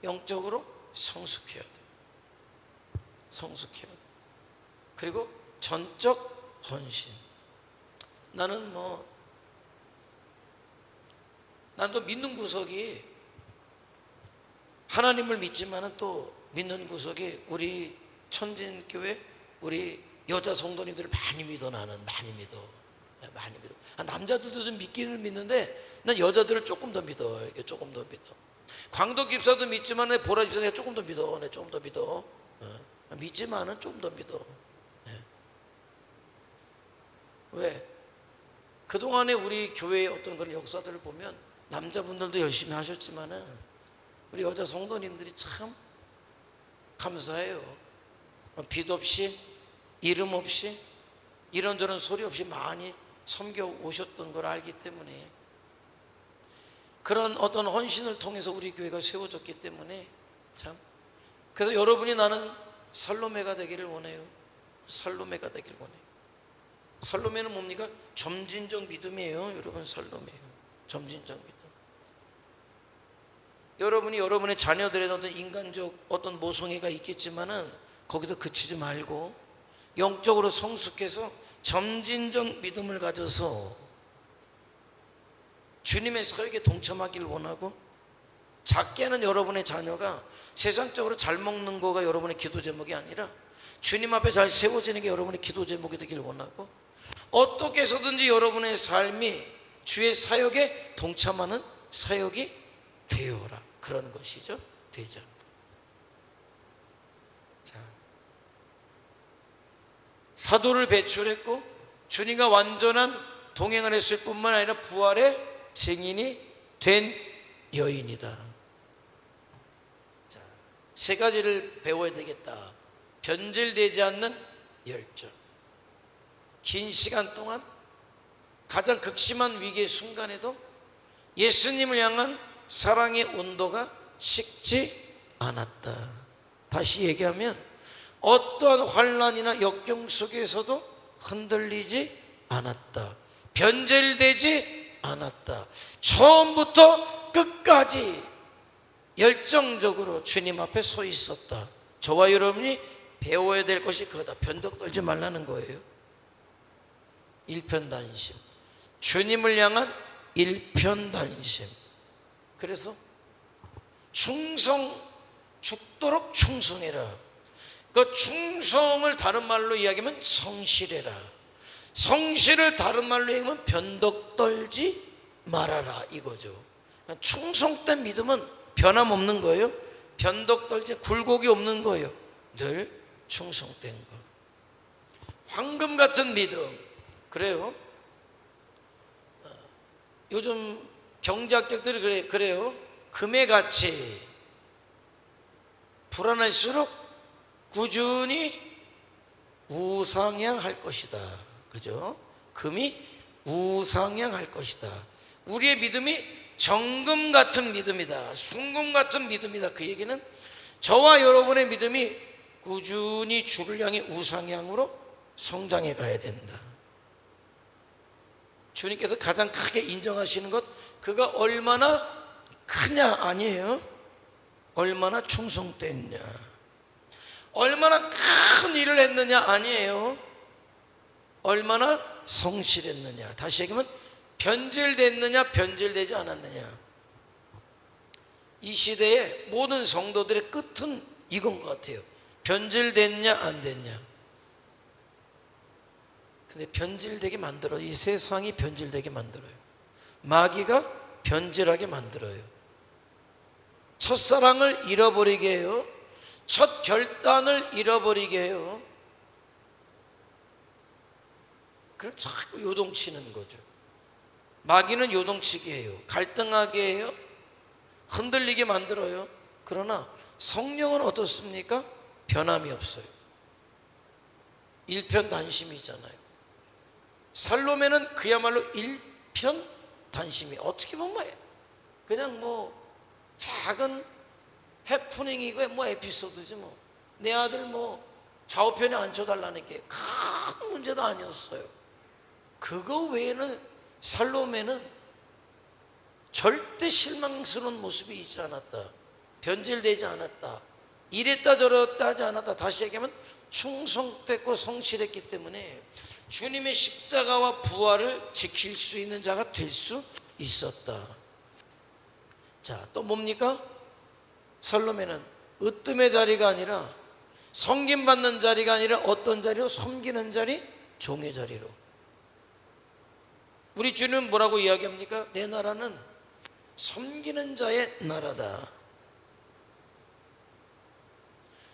영적으로 성숙해야 돼요. 성숙해야 돼요. 그리고 전적 헌신. 나는 난 또 믿는 구석이, 하나님을 믿지만은 또 믿는 구석이 우리 천진교회 우리 여자 성도님들을 많이 믿어. 나는 많이 믿어. 남자들도 좀 믿기는 믿는데 난 여자들을 조금 더 믿어. 이게 조금 더 믿어. 광도 집사도 믿지만 보라 집사 내가 조금 더 믿어. 내가 조금 더 믿어. 믿지만은 좀 더 믿어. 왜? 그동안에 우리 교회의 어떤 그런 역사들을 보면 남자분들도 열심히 하셨지만은 우리 여자 성도님들이 참 감사해요. 빛 없이, 이름 없이, 이런저런 소리 없이 많이 섬겨 오셨던 걸 알기 때문에, 그런 어떤 헌신을 통해서 우리 교회가 세워졌기 때문에 참, 그래서 여러분이 나는 살로메가 되기를 원해요. 살로메가 되기를 원해요. 살로메는 뭡니까? 점진적 믿음이에요, 여러분. 살로메예요. 점진적 믿음. 여러분이 여러분의 자녀들의 어떤 인간적 어떤 모성애가 있겠지만은 거기서 그치지 말고 영적으로 성숙해서 점진적 믿음을 가져서 주님의 사역에 동참하기를 원하고, 작게는 여러분의 자녀가 세상적으로 잘 먹는 거가 여러분의 기도 제목이 아니라 주님 앞에 잘 세워지는 게 여러분의 기도 제목이 되기를 원하고, 어떻게 해서든지 여러분의 삶이 주의 사역에 동참하는 사역이 되어라. 그런 것이죠. 되죠. 자, 사도를 배출했고 주님과 완전한 동행을 했을 뿐만 아니라 부활의 증인이 된 여인이다. 자, 세 가지를 배워야 되겠다. 변질되지 않는 열정. 긴 시간 동안 가장 극심한 위기의 순간에도 예수님을 향한 사랑의 온도가 식지 않았다. 다시 얘기하면 어떠한 환난이나 역경 속에서도 흔들리지 않았다. 변질되지 않았다. 처음부터 끝까지 열정적으로 주님 앞에 서 있었다. 저와 여러분이 배워야 될 것이 그거다. 변덕 떨지 말라는 거예요. 일편단심. 주님을 향한 일편단심. 그래서 충성, 죽도록 충성해라. 그 충성을 다른 말로 이야기하면 성실해라. 성실을 다른 말로 얘기하면 변덕 떨지 말아라, 이거죠. 충성된 믿음은 변함없는 거예요. 변덕 떨지, 굴곡이 없는 거예요. 늘 충성된 거. 황금 같은 믿음. 그래요. 요즘 경제학자들이 그래요. 금의 가치 불안할수록 꾸준히 우상향할 것이다. 그죠? 금이 우상향할 것이다. 우리의 믿음이 정금 같은 믿음이다. 순금 같은 믿음이다. 그 얘기는 저와 여러분의 믿음이 꾸준히 주를 향해 우상향으로 성장해 가야 된다. 주님께서 가장 크게 인정하시는 것, 그가 얼마나 크냐 아니에요. 얼마나 충성됐냐, 얼마나 큰 일을 했느냐 아니에요. 얼마나 성실했느냐. 다시 얘기하면 변질됐느냐 변질되지 않았느냐. 이 시대의 모든 성도들의 끝은 이건 것 같아요. 변질됐냐 안 됐냐. 근데 변질되게 만들어요. 이 세상이 변질되게 만들어요. 마귀가 변질하게 만들어요. 첫사랑을 잃어버리게 해요. 첫 결단을 잃어버리게 해요. 그걸 자꾸 요동치는 거죠. 마귀는 요동치게 해요. 갈등하게 해요. 흔들리게 만들어요. 그러나 성령은 어떻습니까? 변함이 없어요. 일편단심이잖아요. 살로메는 그야말로 일편단심이, 어떻게 보면 그냥 뭐 작은 해프닝이고 뭐 에피소드지 뭐. 내 아들 뭐 좌우편에 앉혀달라는 게 큰 문제도 아니었어요. 그거 외에는 살로메는 절대 실망스러운 모습이 있지 않았다. 변질되지 않았다. 이랬다 저랬다 하지 않았다. 다시 얘기하면 충성됐고 성실했기 때문에 주님의 십자가와 부활을 지킬 수 있는 자가 될 수 있었다. 자, 또 뭡니까? 살로메는 으뜸의 자리가 아니라, 섬김받는 자리가 아니라 어떤 자리로? 섬기는 자리, 종의 자리로. 우리 주님은 뭐라고 이야기합니까? 내 나라는 섬기는 자의 나라다.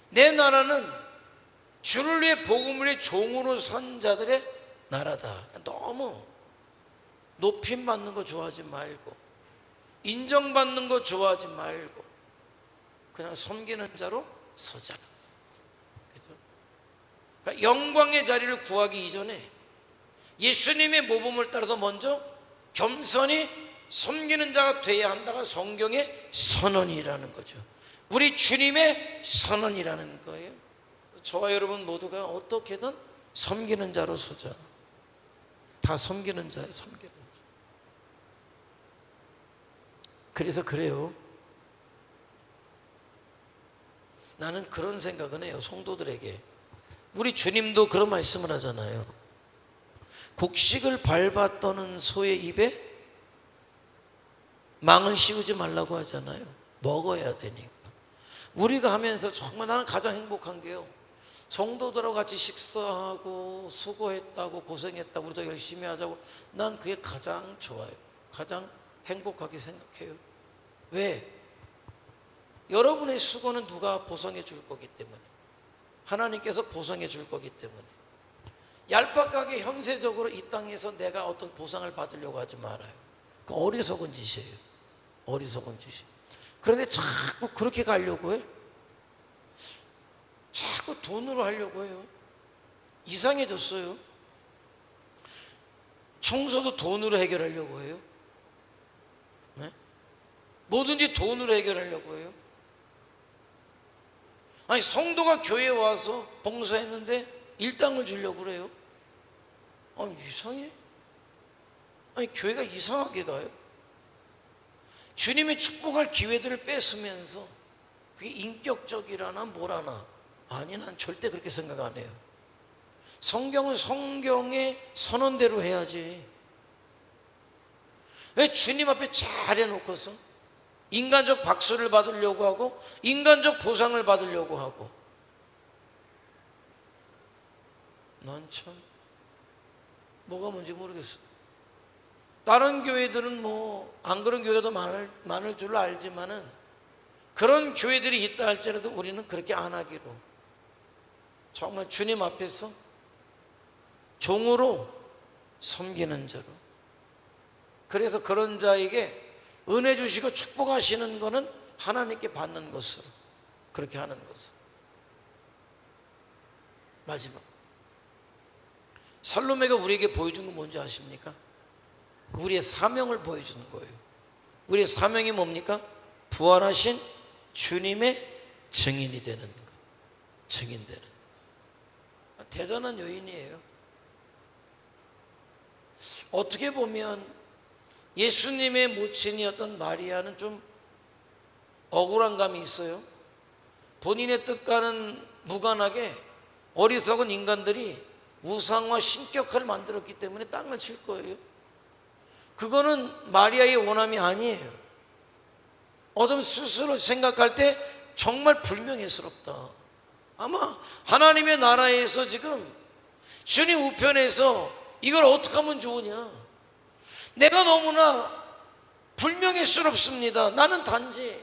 내 나라는 주를 위해 복음을 위해 종으로 선 자들의 나라다. 너무 높임받는 거 좋아하지 말고, 인정받는 거 좋아하지 말고, 그냥 섬기는 자로 서자. 그죠? 그러니까 영광의 자리를 구하기 이전에 예수님의 모범을 따라서 먼저 겸손히 섬기는 자가 돼야 한다가 성경의 선언이라는 거죠. 우리 주님의 선언이라는 거예요. 저와 여러분 모두가 어떻게든 섬기는 자로 서자. 다 섬기는 자예요. 섬기는 자. 그래서 그래요. 나는 그런 생각은 해요. 성도들에게. 우리 주님도 그런 말씀을 하잖아요. 곡식을 밟아 떠는 소의 입에 망을 씌우지 말라고 하잖아요. 먹어야 되니까. 우리가 하면서 정말 나는 가장 행복한 게요, 성도들하고 같이 식사하고 수고했다고 고생했다고 우리도 열심히 하자고, 난 그게 가장 좋아요. 가장 행복하게 생각해요. 왜? 여러분의 수고는 누가 보상해 줄 거기 때문에, 하나님께서 보상해 줄 거기 때문에. 얄팍하게 형세적으로 이 땅에서 내가 어떤 보상을 받으려고 하지 말아요. 그 어리석은 짓이에요. 어리석은 짓이. 그런데 자꾸 그렇게 가려고 해요. 자꾸 돈으로 하려고 해요. 이상해졌어요. 청소도 돈으로 해결하려고 해요. 네? 뭐든지 돈으로 해결하려고 해요. 아니, 성도가 교회에 와서 봉사했는데 일당을 주려고 그래요. 아니, 이상해. 아니, 교회가 이상하게 가요. 주님이 축복할 기회들을 뺏으면서 그게 인격적이라나 뭐라나. 아니, 난 절대 그렇게 생각 안 해요. 성경은 성경의 선언대로 해야지. 왜 주님 앞에 잘 해놓고서 인간적 박수를 받으려고 하고 인간적 보상을 받으려고 하고. 난 참 뭐가 뭔지 모르겠어. 다른 교회들은 뭐 안 그런 교회도 많을 줄 알지만은, 그런 교회들이 있다 할지라도 우리는 그렇게 안 하기로, 정말 주님 앞에서 종으로 섬기는 자로. 그래서 그런 자에게 은혜 주시고 축복하시는 것은 하나님께 받는 것으로, 그렇게 하는 것으로. 마지막, 살로메가 우리에게 보여준 건 뭔지 아십니까? 우리의 사명을 보여주는 거예요. 우리의 사명이 뭡니까? 부활하신 주님의 증인이 되는 것. 증인되는. 대단한 여인이에요. 어떻게 보면 예수님의 모친이었던 마리아는 좀 억울한 감이 있어요. 본인의 뜻과는 무관하게 어리석은 인간들이 우상과 신격화를 만들었기 때문에 땅을 칠 거예요. 그거는 마리아의 원함이 아니에요. 어둠 스스로 생각할 때 정말 불명예스럽다. 아마 하나님의 나라에서 지금 주님 우편에서 이걸 어떻게 하면 좋으냐, 내가 너무나 불명예스럽습니다. 나는 단지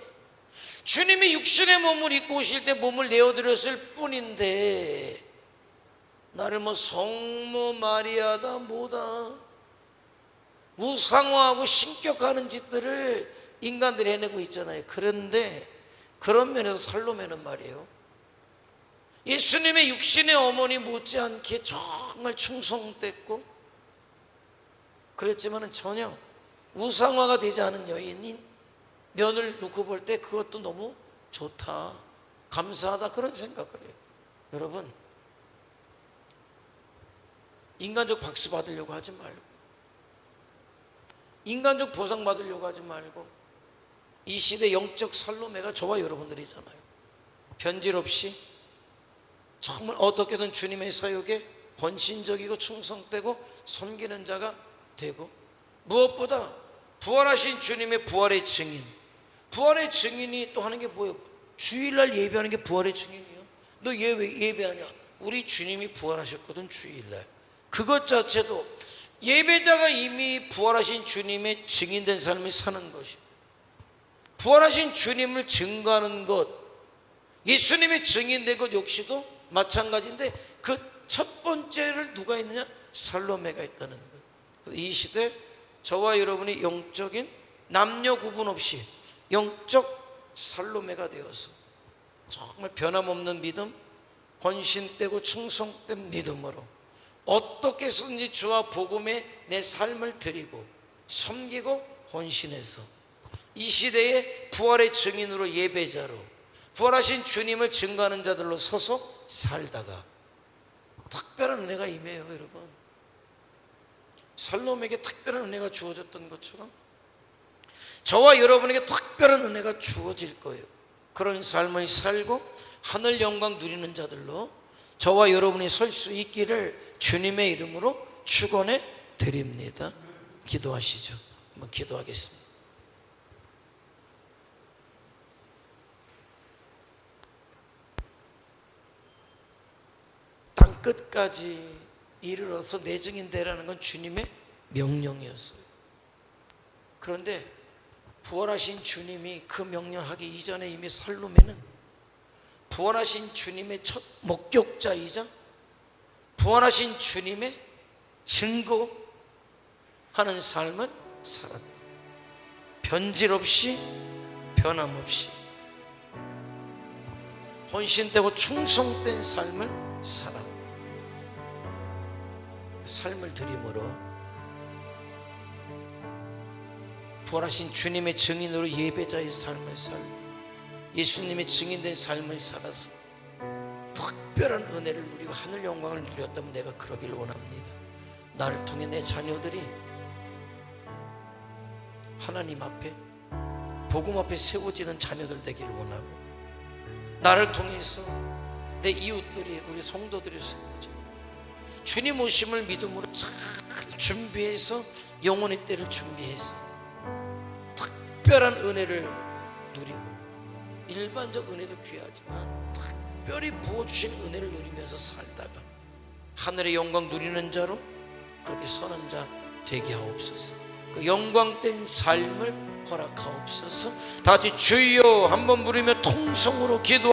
주님이 육신의 몸을 입고 오실 때 몸을 내어드렸을 뿐인데 나를 뭐 성모 마리아다 뭐다 우상화하고 신격화하는 짓들을 인간들이 해내고 있잖아요. 그런데 그런 면에서 살로메는 말이에요, 예수님의 육신의 어머니 못지않게 정말 충성됐고 그랬지만 전혀 우상화가 되지 않은 여인인 면을 놓고 볼 때 그것도 너무 좋다, 감사하다, 그런 생각을 해요. 여러분, 인간적 박수 받으려고 하지 말고, 인간적 보상 받으려고 하지 말고, 이 시대 영적 살로메가 저와 여러분들이잖아요. 변질 없이 정말 어떻게든 주님의 사역에 헌신적이고 충성되고 섬기는 자가 되고, 무엇보다 부활하신 주님의 부활의 증인, 부활의 증인이 또 하는 게 뭐예요? 주일날 예배하는 게 부활의 증인이에요. 너 왜 예배하냐? 우리 주님이 부활하셨거든, 주일날. 그것 자체도 예배자가 이미 부활하신 주님의 증인된 삶을 사는 것이, 부활하신 주님을 증거하는 것, 예수님의 증인된 것 역시도 마찬가지인데 그 첫 번째를 누가 했느냐? 살로메가 있다는 거예요. 이 시대 저와 여러분이 영적인 남녀 구분 없이 영적 살로메가 되어서 정말 변함없는 믿음, 헌신되고 충성된 믿음으로 어떻게 해서든지 주와 복음에 내 삶을 드리고 섬기고 헌신해서 이 시대의 부활의 증인으로, 예배자로, 부활하신 주님을 증거하는 자들로 서서 살다가 특별한 은혜가 임해요. 여러분, 살롬에게 특별한 은혜가 주어졌던 것처럼 저와 여러분에게 특별한 은혜가 주어질 거예요. 그런 삶을 살고 하늘 영광 누리는 자들로 저와 여러분이 설 수 있기를 주님의 이름으로 축원해 드립니다. 기도하시죠. 한번 기도하겠습니다. 땅 끝까지 이르러서 내 증인 되라는 건 주님의 명령이었어요. 그런데 부활하신 주님이 그 명령하기 이전에 이미 살로메는 부활하신 주님의 첫 목격자이자 부활하신 주님의 증거하는 삶을 살았다. 변질 없이 변함없이 헌신되고 충성된 삶을 살아 삶을 드림으로 부활하신 주님의 증인으로 예배자의 삶을 살고 예수님의 증인된 삶을 살아서 특별한 은혜를 누리고 하늘 영광을 누렸다면 내가 그러길 원합니다. 나를 통해 내 자녀들이 하나님 앞에 복음 앞에 세워지는 자녀들 되기를 원하고, 나를 통해서 내 이웃들이, 우리 성도들이 세워져 주님 오심을 믿음으로 잘 준비해서 영혼의 때를 준비해서 특별한 은혜를 누리고, 일반적 은혜도 귀하지만 특별히 부어주신 은혜를 누리면서 살다가 하늘의 영광 누리는 자로 그렇게 선한 자 되게 하옵소서. 그 영광된 삶을 허락하옵소서. 다 같이 주여 한번 부르며 통성으로 기도